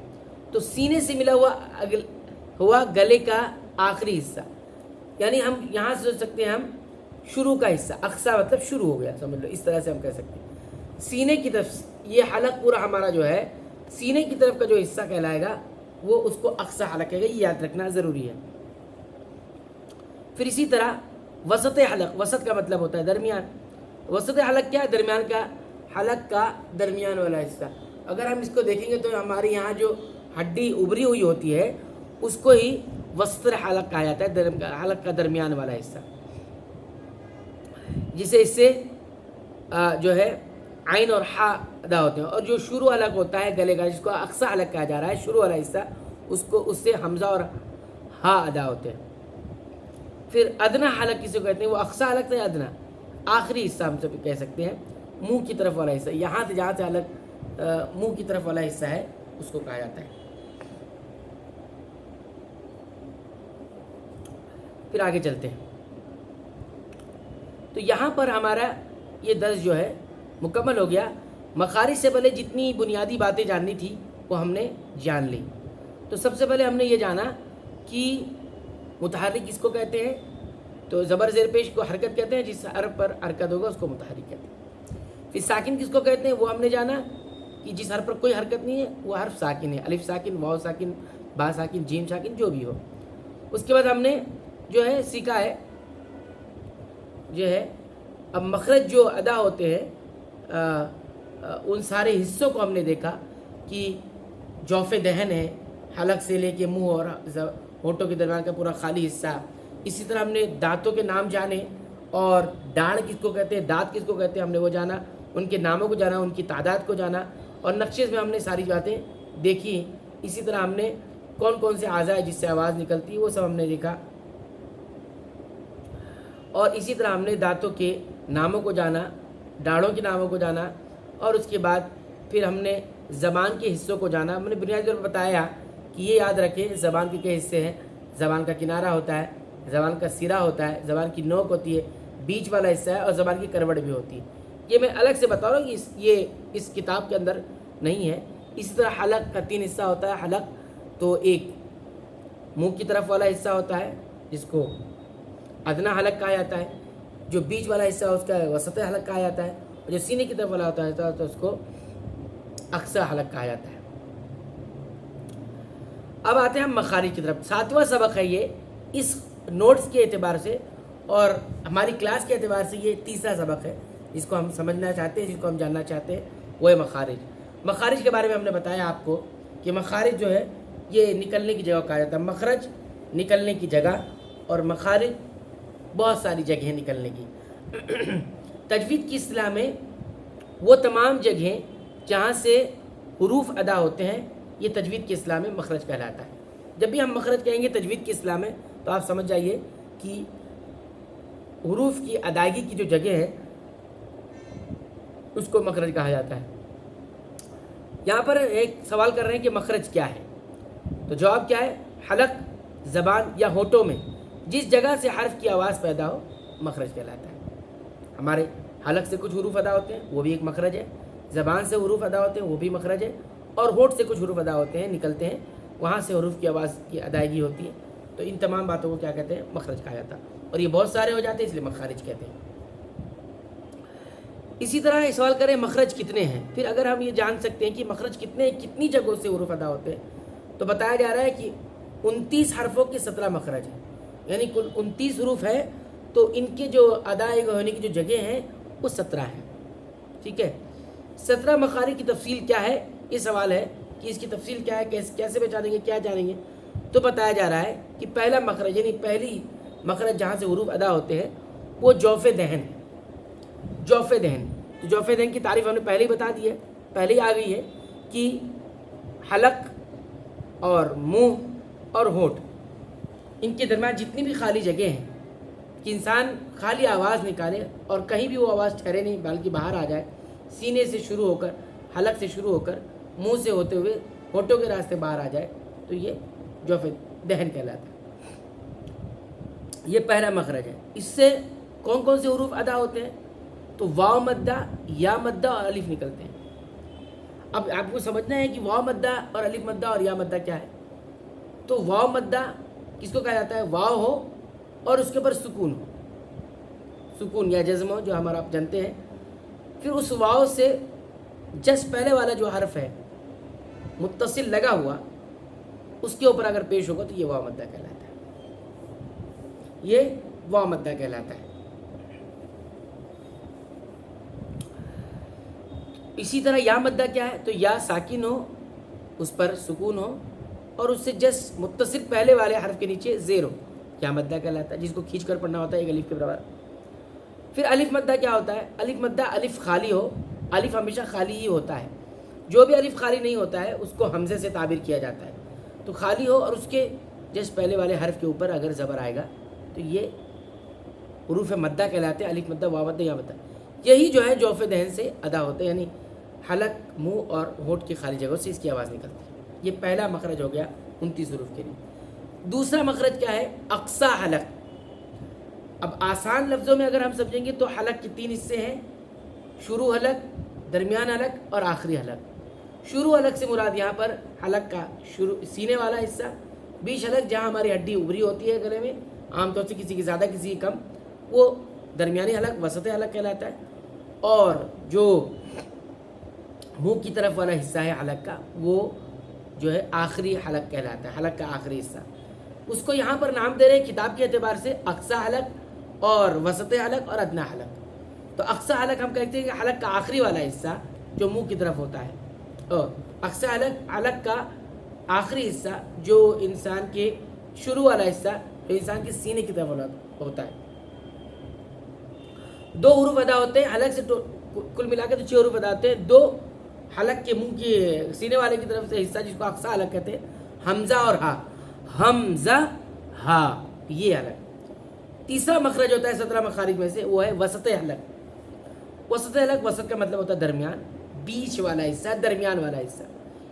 تو سینے سے ملا ہوا گلے کا آخری حصہ، یعنی ہم یہاں سے سوچ سکتے ہیں ہم شروع کا حصہ، اقصی مطلب شروع ہو گیا، سمجھ لو، اس طرح سے ہم کہہ سکتے ہیں۔ سینے کی طرف یہ حلق پورا ہمارا جو ہے سینے کی طرف کا جو حصہ کہلائے گا وہ اس کو اقصی حلق کہے گا، یہ یاد رکھنا ضروری ہے۔ پھر اسی طرح وسط حلق، وسط کا مطلب ہوتا ہے درمیان، وسط حلق کیا ہے؟ درمیان کا، حلق کا درمیان والا حصہ۔ اگر ہم اس کو دیکھیں گے تو ہمارے یہاں جو ہڈی ابری ہوئی ہوتی ہے اس کو ہی وسط حلق کہا جاتا ہے، حلق کا درمیان والا حصہ، جسے اس سے جو ہے عین اور ہا ادا ہوتے ہیں۔ اور جو شروع حلق ہوتا ہے گلے کا، جس کو اقصی حلق کہا جا رہا ہے، شروع والا حصہ، اس سے حمزہ اور ہا ادا ہوتے ہیں۔ پھر ادنا حلق کسے کہتے ہیں؟ وہ اقصی حلق نہیں، ادنا آخری حصہ ہم سب کہہ سکتے ہیں، منہ کی طرف والا حصہ، یہاں سے جہاں سے حلق منہ کی طرف والا حصہ ہے اس کو کہا جاتا ہے۔ پھر آگے چلتے ہیں، تو یہاں پر ہمارا یہ درس جو ہے مکمل ہو گیا۔ مخارج سے پہلے جتنی بنیادی باتیں جاننی تھی وہ ہم نے جان لی۔ تو سب سے پہلے ہم نے یہ جانا کہ متحرک کس کو کہتے ہیں؟ تو زبر زیر پیش کو حرکت کہتے ہیں، جس حرف پر حرکت ہوگا اس کو متحرک کہتے ہیں۔ پھر ساکن کس کو کہتے ہیں؟ وہ ہم نے جانا کہ جس حرف پر کوئی حرکت نہیں ہے وہ حرف ساکن ہے، الف ساکن، واو ساکن، با ساکن، جیم ساکن، جو بھی ہو۔ اس کے بعد ہم نے جو ہے سیکھا ہے جو ہے اب مخرج جو ادا ہوتے ہیں ان سارے حصوں کو ہم نے دیکھا کہ جوف دہن ہے، حلق سے لے کے منہ اور ہونٹوں کے درمیان کا پورا خالی حصہ۔ اسی طرح ہم نے دانتوں کے نام جانے، اور ڈاڑھ کس کو کہتے ہیں، دانت کس کو کہتے ہیں، ہم نے وہ جانا، ان کے ناموں کو جانا، ان کی تعداد کو جانا، اور نقشے میں ہم نے ساری باتیں دیکھی۔ اسی طرح ہم نے کون کون سے اعضاء ہے جس سے آواز نکلتی ہے وہ سب ہم نے دیکھا، اور اسی طرح ہم نے دانتوں کے ناموں کو جانا، ڈاڑھوں کے ناموں کو جانا، اور اس کے بعد پھر ہم نے زبان کے حصوں کو جانا۔ ہم نے بنیادی طور پر بتایا کہ یہ یاد رکھیں زبان کے کئی حصے ہیں، زبان کا کنارہ ہوتا ہے، زبان کا سرا ہوتا ہے، زبان کی نوک ہوتی ہے، بیچ والا حصہ ہے، اور زبان کی کروٹ بھی ہوتی ہے۔ یہ میں الگ سے بتا رہا ہوں کہ یہ اس کتاب کے اندر نہیں ہے۔ اسی طرح حلق کا 3 حصہ ہوتا ہے۔ حلق تو ایک منہ کی طرف والا حصہ ہوتا ہے جس کو ادنا حلق کہا جاتا ہے، جو بیچ والا حصہ اس کا وسط حلق کہا جاتا ہے، اور جو سینے کی طرف والا ہوتا ہے تو اس کو اقصی حلق کہا جاتا ہے۔ اب آتے ہیں ہم مخارج کی طرف۔ 7واں سبق ہے یہ، اس نوٹس کے اعتبار سے اور ہماری کلاس کے اعتبار سے یہ تیسرا سبق ہے جس کو ہم سمجھنا چاہتے ہیں، جس کو ہم جاننا چاہتے ہیں، وہ ہے مخارج۔ مخارج کے بارے میں ہم نے بتایا آپ کو کہ مخارج جو ہے یہ نکلنے کی جگہ کہا جاتا ہے۔ مخرج نکلنے کی جگہ، اور مخارج بہت ساری جگہیں نکلنے کی۔ تجوید کی اصطلاح میں وہ تمام جگہیں جہاں سے حروف ادا ہوتے ہیں یہ تجوید کی اصطلاح میں مخرج کہلاتا ہے۔ جب بھی ہم مخرج کہیں گے تجوید کی اصطلاح میں تو آپ سمجھ جائیے کہ حروف کی ادائیگی کی جو جگہ ہے اس کو مخرج کہا جاتا ہے۔ یہاں پر ایک سوال کر رہے ہیں کہ مخرج کیا ہے، تو جواب کیا ہے؟ حلق، زبان یا ہونٹوں میں جس جگہ سے حرف کی آواز پیدا ہو مخرج کہلاتا ہے۔ ہمارے حلق سے کچھ حروف ادا ہوتے ہیں وہ بھی ایک مخرج ہے، زبان سے حروف ادا ہوتے ہیں وہ بھی مخرج ہے، اور ہونٹ سے کچھ حروف ادا ہوتے ہیں نکلتے ہیں، وہاں سے حروف کی آواز کی ادائیگی ہوتی ہے۔ تو ان تمام باتوں کو کیا کہتے ہیں؟ مخرج کہا جاتا ہے، اور یہ بہت سارے ہو جاتے ہیں اس لیے مخارج کہتے ہیں۔ اسی طرح یہ سوال کریں مخرج کتنے ہیں، پھر اگر ہم یہ جان سکتے ہیں کہ مخرج کتنی جگہوں سے حروف ادا ہوتے ہیں تو بتایا جا رہا ہے کہ 29 حرفوں کے 17 مخرج ہیں، یعنی کل 29 حروف ہے تو ان کے جو ادا ہونے کی جو جگہ ہیں وہ 17 ہیں، ٹھیک ہے۔ 17 مخارج کی تفصیل کیا ہے، یہ سوال ہے کہ اس کی تفصیل کیا ہے، کیسے پہچانیں گے، کیا جانیں گے؟ تو بتایا جا رہا ہے کہ پہلا مخرج یعنی پہلی مخرج جہاں سے حروف ادا ہوتے ہیں وہ جوف دہن ہے۔ جوف دہن، تو جوف دہن کی تعریف ہم نے پہلے ہی بتا دی ہے، پہلے ہی آ گئی ہے کہ حلق اور منہ اور ہونٹ، ان کے درمیان جتنی بھی خالی جگہ ہیں کہ انسان خالی آواز نکالے اور کہیں بھی وہ آواز ٹھہرے نہیں بلکہ باہر آ جائے، سینے سے شروع ہو کر، حلق سے شروع ہو کر، منہ سے ہوتے ہوئے ہونٹوں کے راستے باہر آ جائے، تو یہ جوف دہن کہلاتا ہے۔ یہ پہلا مخرج ہے۔ اس سے کون کون سے حروف ادا ہوتے ہیں؟ تو واو مدہ، یا مدہ اور الف نکلتے ہیں۔ اب آپ کو سمجھنا ہے کہ واو مدہ اور الف مدہ اور یا مدہ کیا ہے۔ تو واو مدہ کس کو کہا جاتا ہے؟ واو ہو اور اس کے اوپر سکون ہو، سکون یا جزم ہو، جو ہمارا آپ جانتے ہیں، پھر اس واو سے جس پہلے والا جو حرف ہے متصل لگا ہوا، اس کے اوپر اگر پیش ہوگا تو یہ واو مدہ کہلاتا ہے، یہ واو مدہ کہلاتا ہے۔ اسی طرح یا مدہ کیا ہے؟ تو یا ساکن ہو، اس پر سکون ہو اور اس سے جس متصل پہلے والے حرف کے نیچے زیر ہو، یا مدہ کہلاتا ہے، جس کو کھینچ کر پڑھنا ہوتا ہے ایک الف کے برابر۔ پھر الف مدہ کیا ہوتا ہے؟ الف مدہ الف خالی ہو، الف ہمیشہ خالی ہی ہوتا ہے، جو بھی الف خالی نہیں ہوتا ہے اس کو حمزے سے تعبیر کیا جاتا ہے، تو خالی ہو اور اس کے جس پہلے والے حرف کے اوپر اگر زبر آئے گا تو یہ حروف مدہ کہلاتے ہیں، الف مدہ، واو مدہ، یا مدہ۔ یہی جو ہے جوف دہن سے ادا ہوتے ہیں، یعنی حلق، منہ اور ہونٹ کی خالی جگہوں سے اس کی آواز نکلتی ہے۔ یہ پہلا مخرج ہو گیا 29 حروف کے لیے۔ دوسرا مخرج کیا ہے؟ اقصی حلق۔ اب آسان لفظوں میں اگر ہم سمجھیں گے تو حلق کے 3 حصے ہیں، شروع حلق، درمیان حلق اور آخری حلق۔ شروع حلق سے مراد یہاں پر حلق کا سینے والا حصہ، بیچ حلق جہاں ہماری ہڈی ابری ہوتی ہے گلے میں، عام طور سے کسی کی زیادہ کسی کی کم، وہ درمیانی حلق، وسط حلق کہلاتا ہے، اور جو منہ کی طرف والا حصہ ہے حلق کا وہ جو ہے آخری حلق کہلاتا ہے، حلق کا آخری حصہ۔ اس کو یہاں پر نام دے رہے ہیں کتاب کے اعتبار سے اقصی حلق اور وسط حلق اور ادنا حلق۔ تو اقصی حلق ہم کہتے ہیں کہ حلق کا آخری والا حصہ جو منہ کی طرف ہوتا ہے، اور اقصی حلق کا آخری حصہ جو انسان کے شروع والا حصہ جو انسان کے سینے کی طرف ہوتا ہے۔ 2 حروف ادا ہوتے ہیں حلق سے، کل ملا کے تو 6 حروف ادا ہوتے ہیں۔ 2 حلق کے منہ کے سینے والے کی طرف سے حصہ جس کو اقصی حلق کہتے ہیں، حمزہ اور ہا، حمزہ ہا، یہ حلق۔ تیسرا مخرج ہوتا ہے 17 مخارج میں سے، وہ ہے وسط حلق۔ وسط حلق، وسط کا مطلب ہوتا ہے درمیان، بیچ والا حصہ، درمیان والا حصہ۔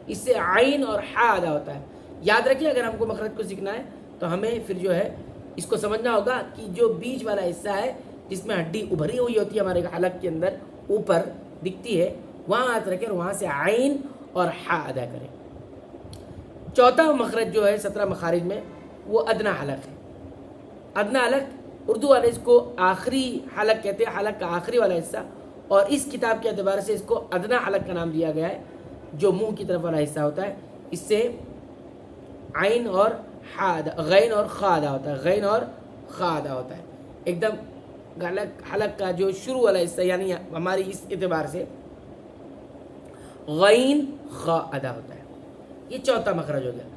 اس سے عین اور حا ادا ہوتا ہے۔ یاد رکھیے اگر ہم کو مخرج کو سیکھنا ہے تو ہمیں پھر جو ہے اس کو سمجھنا ہوگا کہ جو بیچ والا حصہ ہے جس میں ہڈی ابھری ہوئی ہوتی ہے ہمارے حلق کے اندر اوپر دکھتی ہے، وہاں ہاتھ رکھیں اور وہاں سے عین اور حا ادا کریں۔ چوتھا مخرج جو ہے 17 مخارج میں وہ ادنا حلق ہے۔ ادنا حلق اردو والے اس کو آخری حلق کہتے ہیں، حلق کا آخری والا حصہ، اور اس کتاب کے اعتبار سے اس کو ادنا حلق کا نام دیا گیا ہے، جو منہ کی طرف والا حصہ ہوتا ہے۔ اس سے عین اور حا، غین اور خا ادا ہوتا ہے، غین اور خا ادا ہوتا ہے۔ ایک دم حلق کا جو شروع والا حصہ یعنی ہماری اس اعتبار سے غین خا ادا ہوتا ہے۔ یہ چوتھا مخرج ہو گیا۔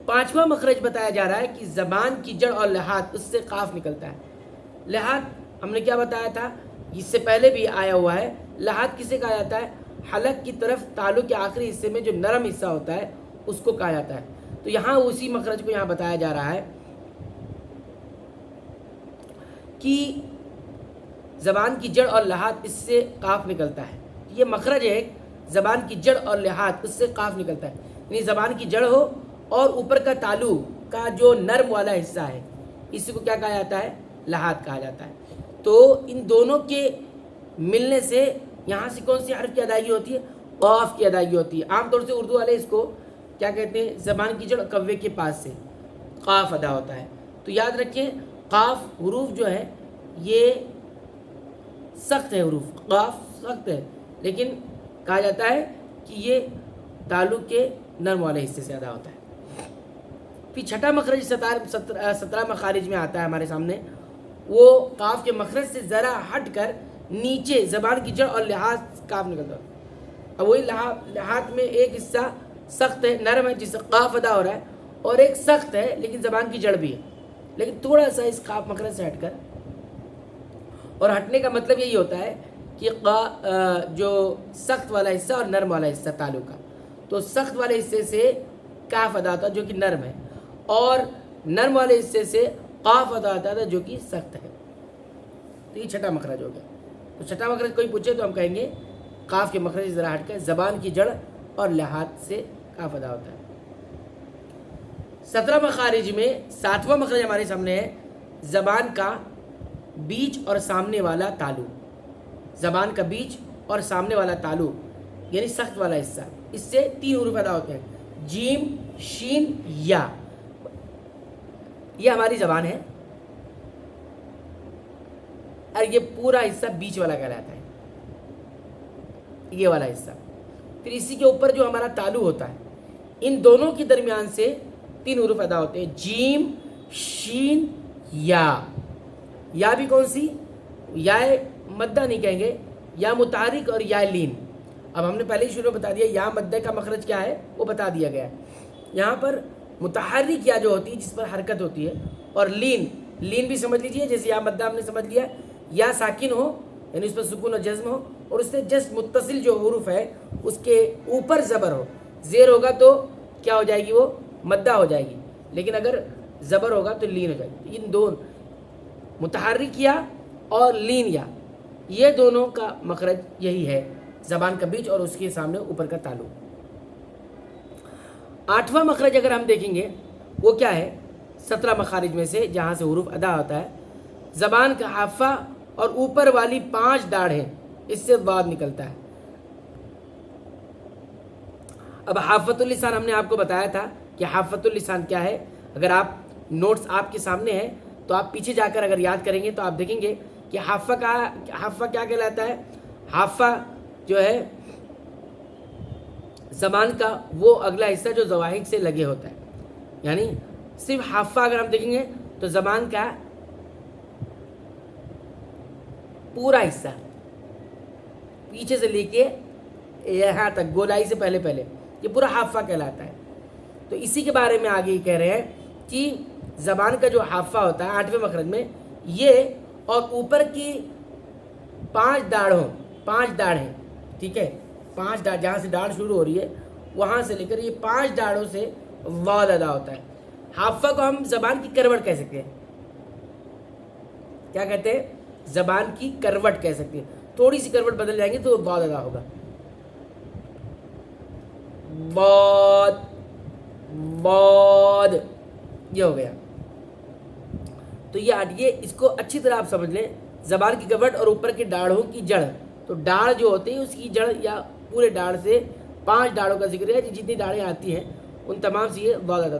5واں مخرج بتایا جا رہا ہے کہ زبان کی جڑ اور لحاظ، اس سے قاف نکلتا ہے۔ لحاظ ہم نے کیا بتایا تھا، اس سے پہلے بھی آیا ہوا ہے۔ لحاظ کسے کہا جاتا ہے؟ حلق کی طرف تالو کے آخری حصے میں جو نرم حصہ ہوتا ہے اس کو کہا جاتا ہے۔ تو یہاں اسی مخرج کو یہاں بتایا جا رہا ہے کہ زبان کی جڑ اور لحاظ، اس سے قاف نکلتا ہے۔ یہ مخرج ہے زبان کی جڑ اور لحاظ، اس سے قاف نکلتا ہے، یعنی زبان کی جڑ ہو اور اوپر کا تالو کا جو نرم والا حصہ ہے، اسی کو کیا کہا جاتا ہے؟ لحاظ کہا جاتا ہے۔ تو ان دونوں کے ملنے سے یہاں سے کون سی حرف کی ادائیگی ہوتی ہے؟ قاف کی ادائیگی ہوتی ہے۔ عام طور سے اردو والے اس کو کیا کہتے ہیں؟ زبان کی جڑ کوے کے پاس سے قاف ادا ہوتا ہے۔ تو یاد رکھیں قاف حروف جو ہے یہ سخت ہے، حروف قاف سخت ہے، لیکن کہا جاتا ہے کہ یہ تالو کے نرم والے حصے سے ادا ہوتا ہے۔ پھر چھٹا مخرج 17 مخارج میں آتا ہے ہمارے سامنے، وہ قاف کے مخرج سے ذرا ہٹ کر نیچے زبان کی جڑ اور لحاظ قاف نکلتا ہے۔ اب وہی لحاظ میں ایک حصہ سخت ہے، نرم ہے، جس سے قاف ادا ہو رہا ہے، اور ایک سخت ہے لیکن زبان کی جڑ بھی ہے، لیکن تھوڑا سا اس قاف مخرج سے ہٹ کر، اور ہٹنے کا مطلب یہی ہوتا ہے کہ جو سخت والا حصہ اور نرم والا حصہ تالو کا، تو سخت والے حصے سے کاف ادا ہوتا ہے جو کہ نرم ہے، اور نرم والے حصے سے قاف ادا ہوتا ہے جو کہ سخت ہے. تو یہ چھٹا مخرج ہو گیا. تو چھٹا مخرج کوئی پوچھے تو ہم کہیں گے قاف کے مخرج ذرا ہٹ کر زبان کی جڑ اور لحاظ سے کاف ادا ہوتا ہے. 17 مخارج میں 7واں مخرج ہمارے سامنے ہے زبان کا بیچ اور سامنے والا تالو. زبان کا بیچ اور سامنے والا تالو یعنی سخت والا حصہ، اس سے 3 حروف ادا ہوتے ہیں، جیم، شین، یا. یہ ہماری زبان ہے اور یہ پورا حصہ بیچ والا کہلاتا ہے، یہ والا حصہ. پھر اسی کے اوپر جو ہمارا تالو ہوتا ہے، ان دونوں کے درمیان سے 3 حروف ادا ہوتے ہیں، جیم، شین، یا. یا بھی کون سی؟ یا مدہ نہیں کہیں گے، یا متحرک اور یا لین. اب ہم نے پہلے ہی شروع میں بتا دیا یا مدہ کا مخرج کیا ہے، وہ بتا دیا گیا ہے. یہاں پر متحرک یا جو ہوتی ہے جس پر حرکت ہوتی ہے، اور لین بھی سمجھ لیجئے، جیسے یا مدہ ہم نے سمجھ لیا، یا ساکن ہو یعنی اس پر سکون اور جزم ہو، اور اس سے جسٹ متصل جو حروف ہے اس کے اوپر زبر ہو. زیر ہوگا تو کیا ہو جائے گی؟ وہ مدہ ہو جائے گی، لیکن اگر زبر ہوگا تو لین ہو جائے گی. ان دونوں متحرک یا اور لین یا، یہ دونوں کا مخرج یہی ہے، زبان کا بیچ اور اس کے سامنے اوپر کا تالو. 8واں مخرج اگر ہم دیکھیں گے وہ کیا ہے 17 مخارج میں سے جہاں سے حروف ادا ہوتا ہے، زبان کا حافہ اور اوپر والی 5 داڑھیں، اس سے ضاد نکلتا ہے. اب حافۃ اللسان ہم نے آپ کو بتایا تھا کہ حافۃ اللسان کیا ہے. اگر آپ نوٹس آپ کے سامنے ہیں تو آپ پیچھے جا کر اگر یاد کریں گے تو آپ دیکھیں گے کہ حافہ کیا کہلاتا ہے. حافہ جو ہے زبان کا وہ اگلا حصہ جو زواحق سے لگے ہوتا ہے، یعنی صرف حافہ اگر ہم دیکھیں گے تو زبان کا پورا حصہ پیچھے سے لے کے یہاں تک گولائی سے پہلے یہ پورا حافہ کہلاتا ہے. تو اسی کے بارے میں آگے یہ کہہ رہے ہیں کہ زبان کا جو حافہ ہوتا ہے 8ویں مخرج میں، یہ اور اوپر کی 5 داڑھیں، ٹھیک ہے، 5 داڑھ جہاں سے داڑھ شروع ہو رہی ہے وہاں سے لے کر یہ 5 داڑھوں سے ضاد ادا ہوتا ہے. حافہ کو ہم زبان کی کروٹ کہہ سکتے ہیں. کیا کہتے ہیں؟ زبان کی کروٹ کہہ سکتے ہیں. تھوڑی سی کروٹ بدل جائیں گے تو ضاد ادا ہوگا. ضاد یہ ہو گیا. تو یہ اس کو اچھی طرح آپ سمجھ لیں، زبان کی کروٹ اور اوپر کے داڑھوں کی جڑ. تو ڈاڑھ جو ہوتے ہیں اس کی جڑ یا پورے ڈاڑھ سے 5 داڑھوں کا ذکر ہے، جتنی داڑھیں آتی ہیں ان تمام سے یہ ضاد ادا.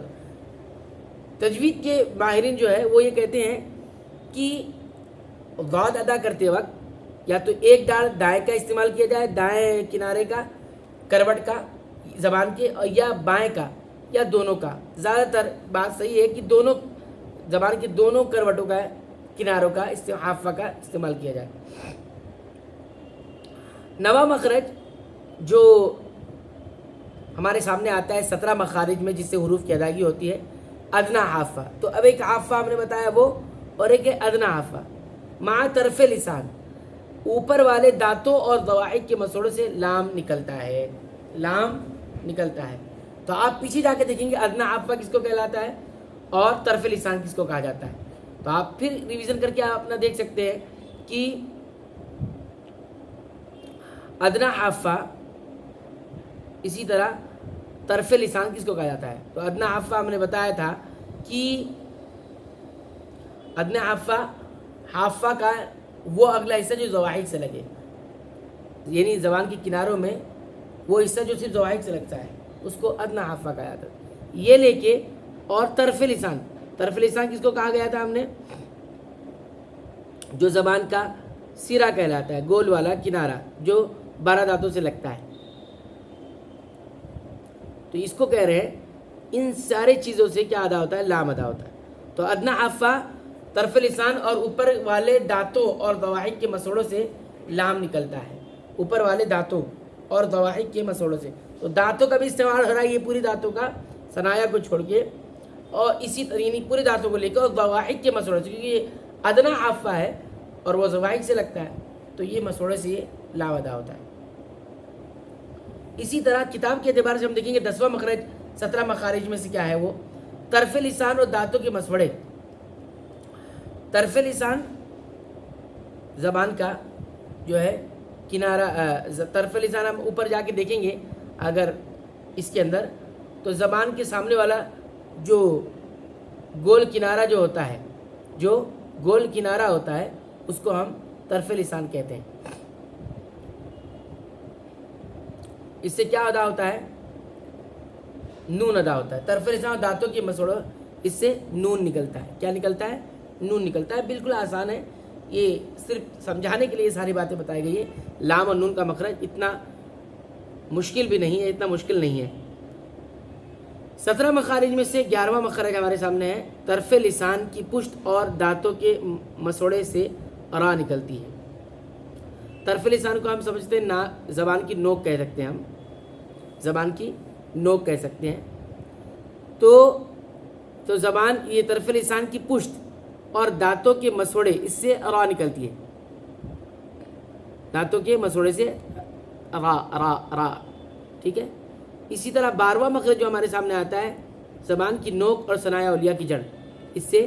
تجوید کے ماہرین جو ہے وہ یہ کہتے ہیں کہ ضاد ادا کرتے وقت یا تو ایک ڈاڑھ دائیں کا استعمال کیا جائے، دائیں کنارے کا کروٹ کا زبان کے، یا بائیں کا، یا دونوں کا. زیادہ تر بات صحیح ہے کہ دونوں زبان کے دونوں کروٹوں کا کناروں کا حافہ کا استعمال کیا جائے. 9واں مخرج جو ہمارے سامنے آتا ہے 17 مخارج میں جس سے حروف کی ادائیگی ہوتی ہے، ادنا حافہ. تو اب ایک حافہ ہم نے بتایا وہ، اور ایک ہے ادنا حافہ. مع طرف لسان، اوپر والے دانتوں اور ضواحک کے مسوڑوں سے لام نکلتا ہے. تو آپ پیچھے جا کے دیکھیں گے ادنا حافہ کس کو کہلاتا ہے اور طرف لسان کس کو کہا جاتا ہے. تو آپ پھر ریویژن کر کے آپ اپنا دیکھ سکتے ہیں کہ ادنا حافہ اسی طرح طرف لسان کس کو کہا جاتا ہے. تو ادنا حافہ ہم نے بتایا تھا کہ ادنا حافہ کا وہ اگلا حصہ جو ضواحک سے لگے، یعنی زبان کے کناروں میں وہ حصہ جو صرف ضواحک سے لگتا ہے اس کو ادنا حافہ کہا جاتا ہے. یہ لے کے اور طرف لسان کس کو کہا گیا تھا ہم نے؟ جو زبان کا سرا کہلاتا ہے، گول والا کنارہ جو 12 دانتوں سے لگتا ہے. تو اس کو کہہ رہے ہیں ان سارے چیزوں سے کیا ادا ہوتا ہے؟ لام ادا ہوتا ہے. تو ادنا حافہ، طرف لسان اور اوپر والے دانتوں اور ضواحک کے مسوڑوں سے لام نکلتا ہے. اوپر والے دانتوں اور ضواحک کے مسوڑوں سے. تو دانتوں کا بھی استعمال ہو رہا ہے، یہ پوری دانتوں کا ثنایا کو چھوڑ کے، اور اسی طریقے پورے دانتوں کو لے کے اور ضواحک کے مسوڑوں سے، کیونکہ یہ ادنا حافہ ہے اور وہ ضواحک سے لگتا ہے، تو یہ مسوڑے سے یہ لاودا ہوتا ہے. اسی طرح کتاب کے اعتبار سے ہم دیکھیں گے 10واں مخرج 17 مخارج میں سے کیا ہے وہ طرف لسان اور دانتوں کے مسوڑے. طرف لسان زبان کا جو ہے کنارہ، طرف لسان ہم اوپر جا کے دیکھیں گے اگر اس کے اندر، تو زبان کے سامنے والا جو گول کنارہ جو ہوتا ہے، جو گول کنارہ ہوتا ہے، اس کو ہم طرف لسان کہتے ہیں. اس سے کیا ادا ہوتا ہے؟ نون ادا ہوتا ہے. طرف لسان اور دانتوں کے مسوڑوں، اس سے نون نکلتا ہے. کیا نکلتا ہے؟ نون نکلتا ہے. بالکل آسان ہے، یہ صرف سمجھانے کے لیے یہ ساری باتیں بتائی گئی ہے. لام اور نون کا مخرج اتنا مشکل بھی نہیں ہے، اتنا مشکل نہیں ہے. 17 مخارج میں سے 11واں مخرج ہمارے سامنے ہے. طرف لسان کی پشت اور دانتوں کے مسوڑے سے را نکلتی ہے. طرف لسان کو ہم سمجھتے ہیں زبان کی نوک کہہ سکتے ہیں، ہم زبان کی نوک کہہ سکتے ہیں. تو زبان یہ طرف لسان کی پشت اور دانتوں کے مسوڑے، اس سے را نکلتی ہے. دانتوں کے مسوڑے سے را ٹھیک ہے. اسی طرح 12واں مخرج جو ہمارے سامنے آتا ہے زبان کی نوک اور ثنایا اولیہ کی جڑ، اس سے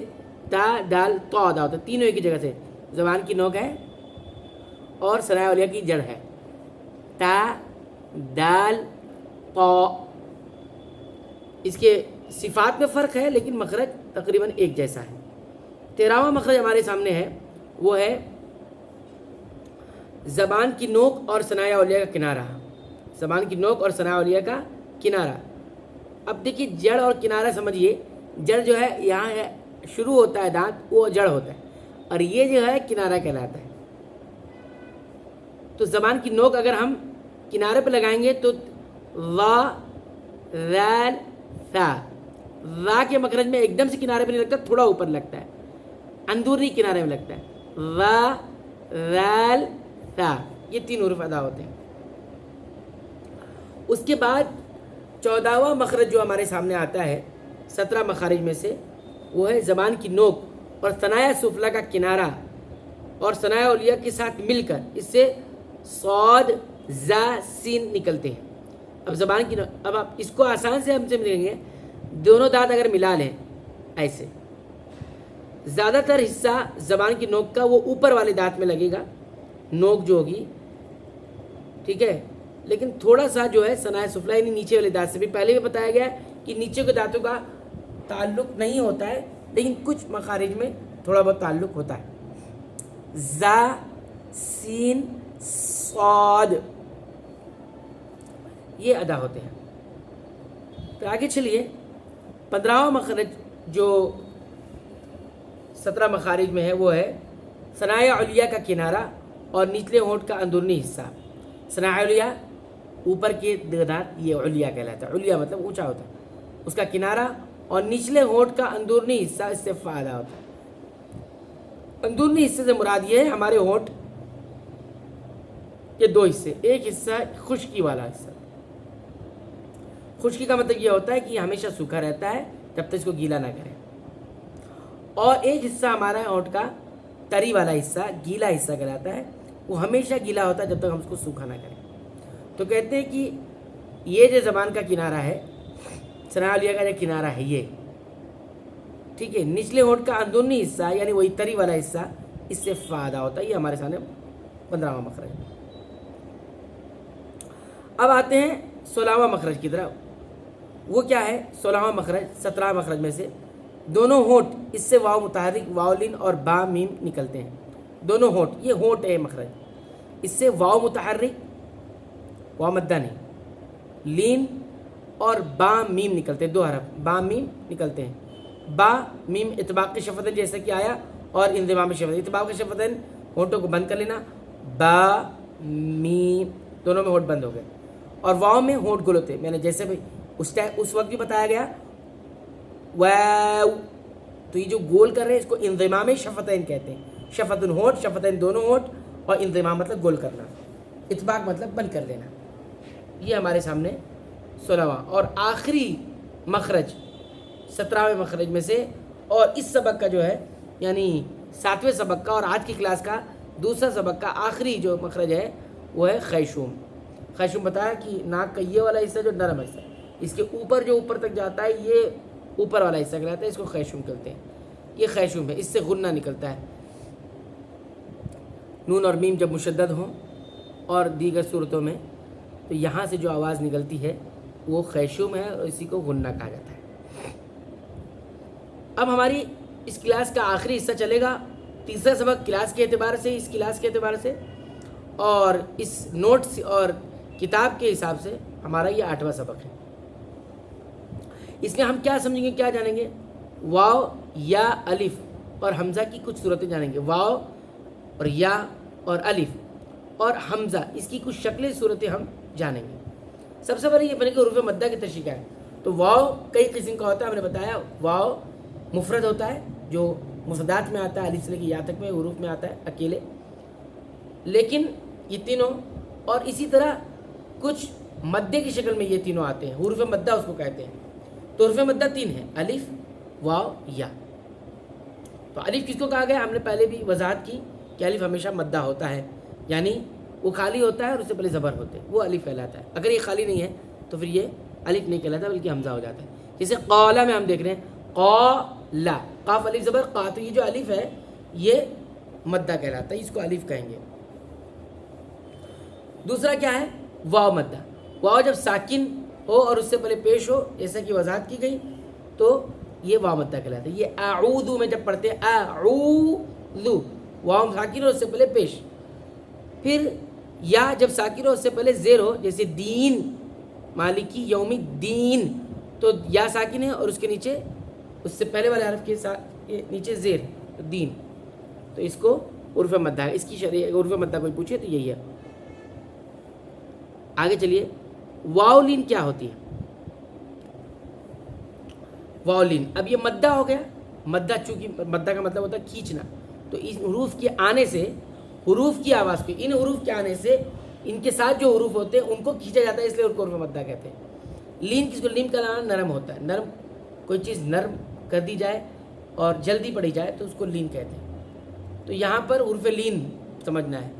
تا دال تو ادا ہوتا ہے. تینوں ایک ہی جگہ سے زبان کی نوک ہے اور ثنایا اولیہ کی جڑ ہے. تا دال تو، اس کے صفات میں فرق ہے لیکن مخرج تقریباً ایک جیسا ہے. 13واں مخرج ہمارے سامنے ہے، وہ ہے زبان کی نوک اور ثنایا اولیہ کا کنارہ. زبان کی نوک اور ثنایا اولیہ کا کنارہ. اب دیکھیے جڑ اور کنارہ سمجھیے. جڑ جو ہے یہاں ہے، شروع ہوتا ہے دانت، وہ جڑ ہوتا ہے، اور یہ جو ہے کنارہ کہلاتا ہے. تو زبان کی نوک اگر ہم کنارے پہ لگائیں گے تو وا ذال ثا. را کے مخرج میں ایک دم سے کنارے پہ نہیں لگتا، تھوڑا اوپر لگتا ہے، اندرونی کنارے میں لگتا ہے. وا ذال ثا، یہ 3 حروف ادا ہوتے ہیں. اس کے بعد 14واں مخرج جو ہمارے سامنے آتا ہے 17 مخارج میں سے، وہ ہے زبان کی نوک اور ثنایا سفلا کا کنارہ اور ثنایا اولیہ کے ساتھ مل کر، اس سے صاد زا سین نکلتے ہیں. اب زبان کی نوک، اب آپ اس کو آسان سے ہم سمجھیں گے. دونوں دانت اگر ملا لیں ایسے، زیادہ تر حصہ زبان کی نوک کا وہ اوپر والے دانت میں لگے گا، نوک جو ہوگی، ٹھیک ہے. لیکن تھوڑا سا جو ہے ثنایا سفلا یعنی نیچے والے دانت سے، بھی پہلے بھی بتایا گیا ہے کہ نیچے کے دانتوں کا تعلق نہیں ہوتا ہے، لیکن کچھ مخارج میں تھوڑا بہت تعلق ہوتا ہے. زا سین صاد یہ ادا ہوتے ہیں. پھر آگے چلیے 15واں مخرج جو 17 مخارج میں ہے، وہ ہے ثنایا علیہ کا کنارہ اور نچلے ہونٹ کا اندرونی حصہ. ثنایا علیہ اوپر کے دانت، یہ علیہ کہلاتا ہے. علیہ مطلب اونچا ہوتا ہے، اس کا کنارہ اور نچلے ہونٹ کا اندرونی حصہ، اس سے فائدہ ہوتا ہے. اندرونی حصے سے مراد یہ ہے ہمارے ہونٹ کے 2 حصے. ایک حصہ خشکی والا حصہ. خشکی کا مطلب یہ ہوتا ہے کہ یہ ہمیشہ سوکھا رہتا ہے جب تک اس کو گیلا نہ کریں. اور ایک حصہ ہمارا ہونٹ کا تری والا حصہ، گیلا حصہ کہلاتا ہے. وہ ہمیشہ گیلا ہوتا ہے جب تک ہم اس کو سوکھا نہ کریں. تو کہتے ہیں کہ یہ جو زبان کا کنارہ ہے، ثنایا علیہ کا جو کنارہ ہے یہ، ٹھیک ہے، نچلے ہونٹ کا اندرونی حصہ یعنی وہی تری والا حصہ، اس سے فائدہ ہوتا ہے. یہ ہمارے سامنے 15واں مخرج. اب آتے ہیں 16واں مخرج کی طرف. وہ کیا ہے 16واں مخرج 17 مخرج میں سے؟ دونوں ہونٹ، اس سے واو متحرک واولین اور با میم نکلتے ہیں. دونوں ہونٹ، یہ ہونٹ ہے مخرج، اس سے واو متحرک، واو مدہ نہیں، لین اور با میم نکلتے ہیں. 2 حرف با میم نکلتے ہیں. با میم اطباق کے شفتین جیسا کہ آیا، اور انضمام شفتین. اطباق کے شفتین ہونٹوں کو بند کر لینا، با میم دونوں میں ہونٹ بند ہو گئے. اور واو میں ہونٹ گول ہوتے ہیں. میں نے جیسے بھی اس وقت بھی بتایا گیا واو، تو یہ جو گول کر رہے ہیں اس کو انضمام شفتین کہتے ہیں. شفتن ہونٹ، شفتین دونوں ہونٹ، اور انضمام مطلب گول کرنا، اطباق مطلب بند کر لینا. یہ ہمارے سامنے 16واں اور آخری مخرج 17ویں مخرج میں سے، اور اس سبق کا جو ہے یعنی 7ویں سبق کا اور آج کی کلاس کا دوسرا سبق کا آخری جو مخرج ہے وہ ہے خیشوم۔ خیشوم بتایا کہ ناک کا یہ والا حصہ جو نرم حصہ، اس کے اوپر جو اوپر تک جاتا ہے یہ اوپر والا حصہ کہلاتا ہے، اس کو خیشوم کہتے ہیں۔ یہ خیشوم ہے، اس سے غنہ نکلتا ہے۔ نون اور میم جب مشدد ہوں اور دیگر صورتوں میں تو یہاں سے جو آواز نکلتی ہے وہ خیشوم ہے اور اسی کو غنہ کہا جاتا ہے۔ اب ہماری اس کلاس کا آخری حصہ چلے گا، تیسرا سبق کلاس کے اعتبار سے، اس کلاس کے اعتبار سے، اور اس نوٹس اور کتاب کے حساب سے ہمارا یہ 8واں سبق ہے۔ اس میں ہم کیا سمجھیں گے، کیا جانیں گے؟ واو، یا، الف اور حمزہ کی کچھ صورتیں جانیں گے۔ واو اور یا اور الف اور حمزہ، اس کی کچھ شکلیں صورتیں ہم جانیں گے۔ سب سے پہلے یہ بنے کہ حروف مدہ کی تشریح کیا ہے۔ تو واو کئی قسم کا ہوتا ہے، ہم نے بتایا واو مفرد ہوتا ہے جو مفردات میں آتا ہے، الف سے لے کے یا تک میں حروف میں آتا ہے اکیلے، لیکن یہ تینوں، اور اسی طرح کچھ مدے کی شکل میں یہ تینوں آتے ہیں، حروف مدہ اس کو کہتے ہیں۔ تو حروف مدہ 3 ہیں، الف، واو، یا۔ تو الف کس کو کہا گیا؟ ہم نے پہلے بھی وضاحت کی کہ الف ہمیشہ مدہ ہوتا ہے، یعنی وہ خالی ہوتا ہے اور اس سے پہلے زبر ہوتے ہیں، وہ الف کہلاتا ہے۔ اگر یہ خالی نہیں ہے تو پھر یہ الف نہیں کہلاتا بلکہ حمزہ ہو جاتا ہے۔ جیسے قالا میں ہم دیکھ رہے ہیں قالا، قاف الف زبر قا، تو یہ جو الف ہے یہ مدہ کہلاتا ہے، اس کو الف کہیں گے۔ دوسرا کیا ہے؟ واو مدہ۔ واو جب ساکن ہو اور اس سے پہلے پیش ہو، جیسا کہ وضاحت کی گئی، تو یہ واو مدہ کہلاتا ہے۔ یہ اعوذ میں جب پڑھتے ہیں اعوذ، واو ساکن ہو اس سے پہلے پیش۔ پھر یا جب ساکن ہو اس سے پہلے زیر ہو، جیسے دین، مالکی یوم الدین، تو یا ساکن ہے اور اس کے نیچے، اس سے پہلے والے حرف کے نیچے زیر، دین، تو اس کو عرف مدہ ہے۔ اس کی شرح عرف مدہ کوئی پوچھے تو یہی ہے۔ آگے چلیے، واولین کیا ہوتی ہے؟ واولین، اب یہ مدہ ہو گیا۔ مدہ چونکہ مدہ کا مطلب ہوتا ہے کھینچنا، تو اس حروف کے آنے سے، حروف کی آواز کو، ان حروف کے آنے سے ان کے ساتھ جو حروف ہوتے ہیں ان کو کھینچا جاتا ہے، اس لیے ان کو عرف مدہ کہتے ہیں۔ لین کس کو؟ لین کا نام نرم ہوتا ہے، نرم کوئی چیز نرم کر دی جائے اور جلدی پڑھی جائے تو اس کو لین کہتے ہیں۔ تو یہاں پر حرف لین سمجھنا ہے۔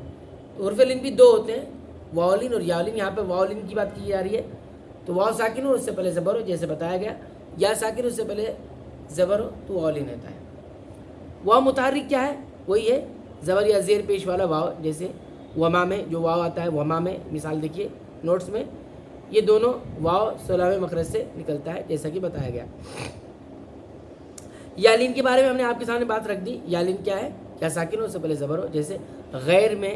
تو حرف لین بھی 2 ہوتے ہیں، واولین اور یاولین۔ یہاں پہ واولین کی بات کی جا رہی ہے، تو واو ساکن ہو اس سے پہلے زبر ہو جیسے بتایا گیا، یا ساکن اس سے پہلے زبر ہو تو واولین رہتا ہے۔ واو متحرک کیا ہے؟ وہی ہے زبر یا زیر پیش والا واو، جیسے وما میں جو واو آتا ہے، وما میں مثال دیکھیے نوٹس میں، یہ دونوں واو 16ویں مخرج سے نکلتا ہے جیسا کہ بتایا گیا۔ یالین کے بارے میں ہم نے آپ کے سامنے بات رکھ دی۔ یالین کیا ہے؟ یا ساکن ہو اس سے پہلے زبر ہو، جیسے غیر میں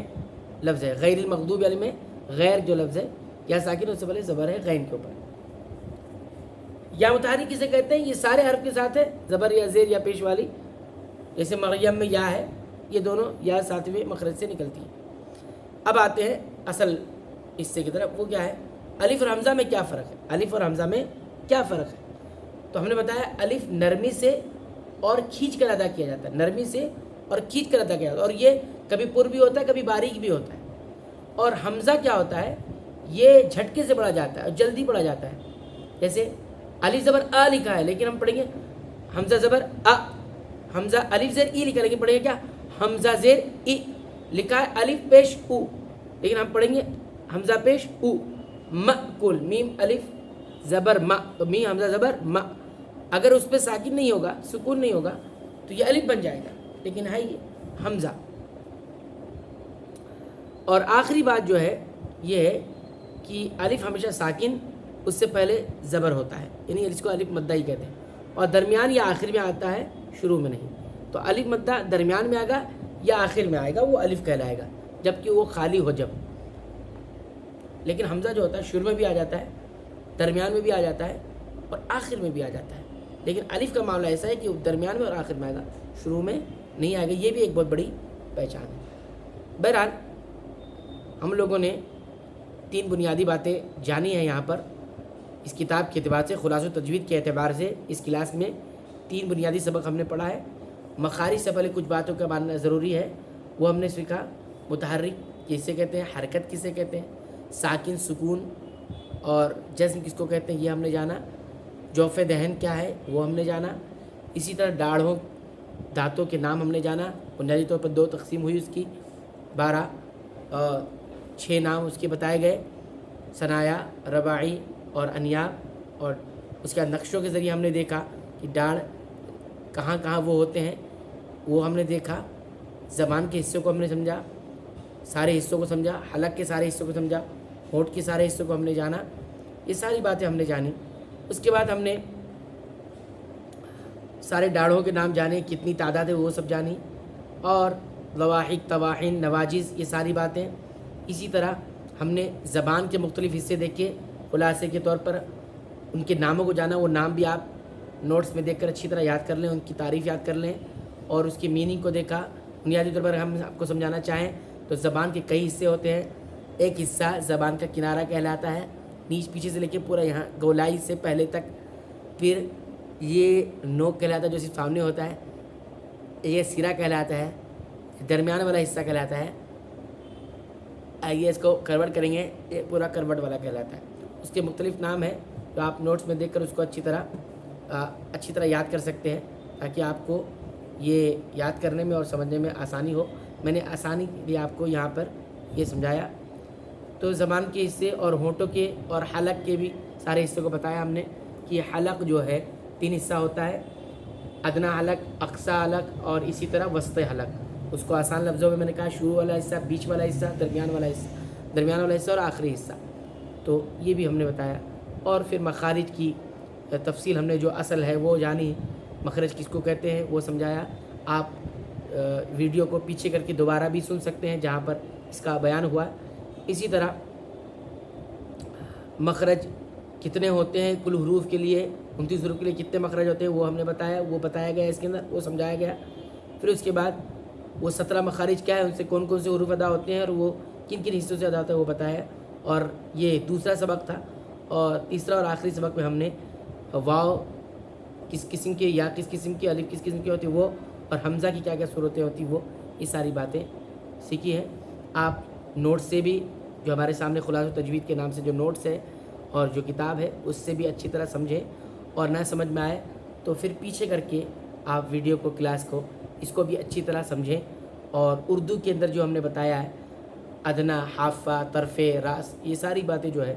لفظ ہے، غیر المغضوب علیہم میں غیر جو لفظ ہے، یا ساکن ہو اس سے پہلے زبر ہے غین کے اوپر۔ یا متحرک کسے کہتے ہیں؟ یہ سارے حرف کے ساتھ ہے، زبر یا زیر یا پیش والی، جیسے مریم میں یا ہے، یہ دونوں یا 7ویں مخرج سے نکلتی ہیں۔ اب آتے ہیں اصل حصے کی طرف، وہ کیا ہے؟ الف اور حمزہ میں کیا فرق ہے؟ الف اور حمزہ میں کیا فرق ہے؟ تو ہم نے بتایا الف نرمی سے اور کھینچ کر ادا کیا جاتا ہے، نرمی سے اور کھینچ کر ادا کیا جاتا ہے، اور یہ کبھی پر بھی ہوتا ہے کبھی باریک بھی ہوتا ہے۔ اور حمزہ کیا ہوتا ہے؟ یہ جھٹکے سے پڑھا جاتا ہے اور جلدی پڑھا جاتا ہے۔ جیسے الف زبر آ لکھا ہے لیکن ہم پڑھیں گے حمزہ زبر آ، حمزہ الف زیر ای لکھا ہے لیکن پڑھیں گے کیا؟ حمزہ زیر ای۔ لکھا ہے الف پیش او لیکن ہم پڑھیں گے حمزہ پیش او۔ مأکل، میم الف زبر ما، تو میم حمزہ زبر ما، اگر اس پہ ساکن نہیں ہوگا، سکون نہیں ہوگا تو یہ الف بن جائے گا، لیکن ہے یہ حمزہ۔ اور آخری بات جو ہے یہ ہے کہ الف ہمیشہ ساکن اس سے پہلے زبر ہوتا ہے، یعنی اس کو الف مدہ ہی کہتے ہیں، اور درمیان یا آخر میں آتا ہے، شروع میں نہیں۔ تو الف مدہ درمیان میں آئے گا یا آخر میں آئے گا، وہ الف کہلائے گا، جبکہ وہ خالی ہو جب۔ لیکن حمزہ جو ہوتا ہے شروع میں بھی آ جاتا ہے، درمیان میں بھی آ جاتا ہے اور آخر میں بھی آ جاتا ہے، لیکن الف کا معاملہ ایسا ہے کہ وہ درمیان میں اور آخر میں آئے گا، شروع میں نہیں آئے گا۔ یہ بھی ایک بہت بڑی پہچان ہے۔ بہرحال ہم لوگوں نے 3 بنیادی باتیں جانی ہیں یہاں پر اس کتاب کے اعتبار سے، خلاصہ تجوید کے اعتبار سے۔ اس کلاس میں 3 بنیادی سبق ہم نے پڑھا ہے۔ مخارج سے پہلے کچھ باتوں کا ماننا ضروری ہے، وہ ہم نے سیکھا۔ متحرک کسے کہتے ہیں، حرکت کسے کہتے ہیں، ساکن سکون اور جسم کس کو کہتے ہیں یہ ہم نے جانا، جوف دہن کیا ہے وہ ہم نے جانا، اسی طرح ڈاڑھوں دانتوں کے نام ہم نے جانا، بنیادی طور پر 2 تقسیم ہوئی اس کی، 12 6 نام اس کے بتائے گئے، ثنایا، رباعی اور انیاب، اور اس کے بعد نقشوں کے ذریعے ہم نے دیکھا کہ ڈاڑھ کہاں کہاں وہ ہوتے ہیں وہ ہم نے دیکھا، زبان کے حصوں کو ہم نے سمجھا، سارے حصوں کو سمجھا، حلق کے سارے حصوں کو سمجھا، ہونٹ کے سارے حصوں کو ہم نے جانا، یہ ساری باتیں ہم نے جانی۔ اس کے بعد ہم نے سارے ڈاڑھوں کے نام جانے، کتنی تعداد ہے وہ سب جانی، اور لواحق، طواحن، نواجز، یہ ساری باتیں۔ اسی طرح ہم نے زبان کے مختلف حصے دیکھے، خلاصے کے طور پر ان کے ناموں کو جانا، وہ نام بھی آپ نوٹس میں دیکھ کر اچھی طرح یاد کر لیں، ان کی تعریف یاد کر لیں، اور اس کی میننگ کو دیکھا۔ بنیادی طور پر ہم آپ کو سمجھانا چاہیں تو زبان کے کئی حصے ہوتے ہیں، ایک حصہ زبان کا کنارہ کہلاتا ہے، نیچ پیچھے سے لے کے پورا یہاں گولائی سے پہلے تک، پھر یہ نوک کہلاتا ہے جو صرف سامنے ہوتا ہے، یہ سرا کہلاتا ہے، درمیان والا حصہ کہلاتا ہے، آئیے اس کو کروٹ کریں گے، یہ پورا کروٹ والا کہلاتا ہے۔ اس کے مختلف نام ہیں تو آپ نوٹس میں دیکھ کر اس کو اچھی طرح یاد کر سکتے ہیں، تاکہ آپ کو یہ یاد کرنے میں اور سمجھنے میں آسانی ہو۔ میں نے آسانی کے لیے آپ کو یہاں پر یہ سمجھایا۔ تو زبان کے حصے اور ہونٹوں کے اور حلق کے بھی سارے حصوں کو بتایا ہم نے کہ حلق جو ہے 3 حصہ ہوتا ہے، ادنا حلق، اقصی حلق اور اسی طرح وسط حلق۔ اس کو آسان لفظوں میں نے کہا شروع والا حصہ، بیچ والا حصہ، درمیان والا حصہ اور آخری حصہ، تو یہ بھی ہم نے بتایا۔ اور پھر مخارج کی تفصیل ہم نے جو اصل ہے وہ جانی، مخرج کس کو کہتے ہیں وہ سمجھایا۔ آپ ویڈیو کو پیچھے کر کے دوبارہ بھی سن سکتے ہیں جہاں پر اس کا بیان ہوا۔ اسی طرح مخرج کتنے ہوتے ہیں کل حروف کے لیے، 29 حروف کے لیے کتنے مخرج ہوتے ہیں وہ ہم نے بتایا، وہ بتایا گیا اس کے اندر، وہ سمجھایا گیا۔ پھر اس کے بعد وہ 17 مخارج کیا ہے، ان سے کون کون سے حروف ادا ہوتے ہیں اور وہ کن کن حصوں سے ادا ہوتا ہے وہ بتایا۔ اور یہ دوسرا سبق تھا۔ اور تیسرا اور آخری سبق میں ہم نے واو کس قسم کے، یا کس قسم کی، الف کس قسم کی ہوتی وہ، اور حمزہ کی کیا کیا صورتیں ہوتی وہ، یہ ساری باتیں سیکھی ہیں۔ آپ نوٹس سے بھی، جو ہمارے سامنے خلاصہ تجوید کے نام سے جو نوٹس ہے اور جو کتاب ہے اس سے بھی اچھی طرح سمجھیں، اور نہ سمجھ میں آئے تو پھر پیچھے کر کے آپ ویڈیو کو، کلاس کو، اس کو بھی اچھی طرح سمجھیں۔ اور اردو کے اندر جو ہم نے بتایا ہے ادنا، حافہ، طرفے، راس، یہ ساری باتیں جو ہے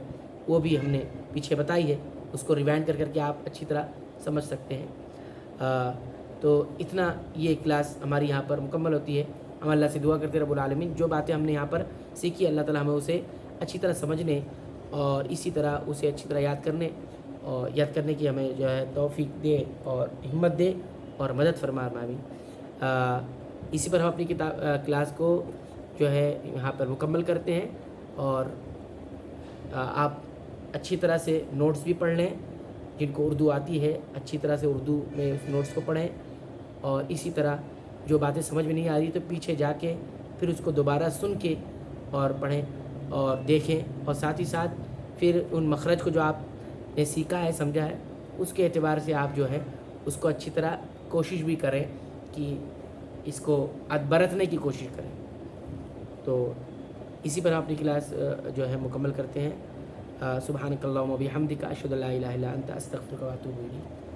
وہ بھی ہم نے پیچھے بتائی ہے، اس کو ریوائنڈ کر کر کے آپ اچھی طرح سمجھ سکتے ہیں۔ تو اتنا یہ کلاس ہماری یہاں پر مکمل ہوتی ہے۔ ہم اللہ سے دعا کرتے رب العالمین جو باتیں ہم نے یہاں پر سیکھی، اللہ تعالیٰ ہمیں اسے اچھی طرح سمجھنے اور اسی طرح اسے اچھی طرح یاد کرنے کی ہمیں جو ہے توفیق دے اور ہمت دے اور مدد فرما آمین۔ اسی پر ہم اپنی کلاس کو جو ہے یہاں پر مکمل کرتے ہیں، اور آپ اچھی طرح سے نوٹس بھی پڑھ لیں، جن کو اردو آتی ہے اچھی طرح سے اردو میں اس نوٹس کو پڑھیں، اور اسی طرح جو باتیں سمجھ میں نہیں آ رہی تو پیچھے جا کے پھر اس کو دوبارہ سن کے اور پڑھیں اور دیکھیں، اور ساتھ ہی ساتھ پھر ان مخرج کو جو آپ نے سیکھا ہے، سمجھا ہے، اس کے اعتبار سے آپ جو ہے اس کو اچھی طرح کوشش بھی کریں کہ اس کو برتنے کی کوشش کریں۔ تو اسی پر ہم اپنی کلاس جو ہے مکمل کرتے ہیں۔ سبحانک اللہم و بحمدک، اشہد ان لا الہ الا انت، استغفرک و اتوب الیک۔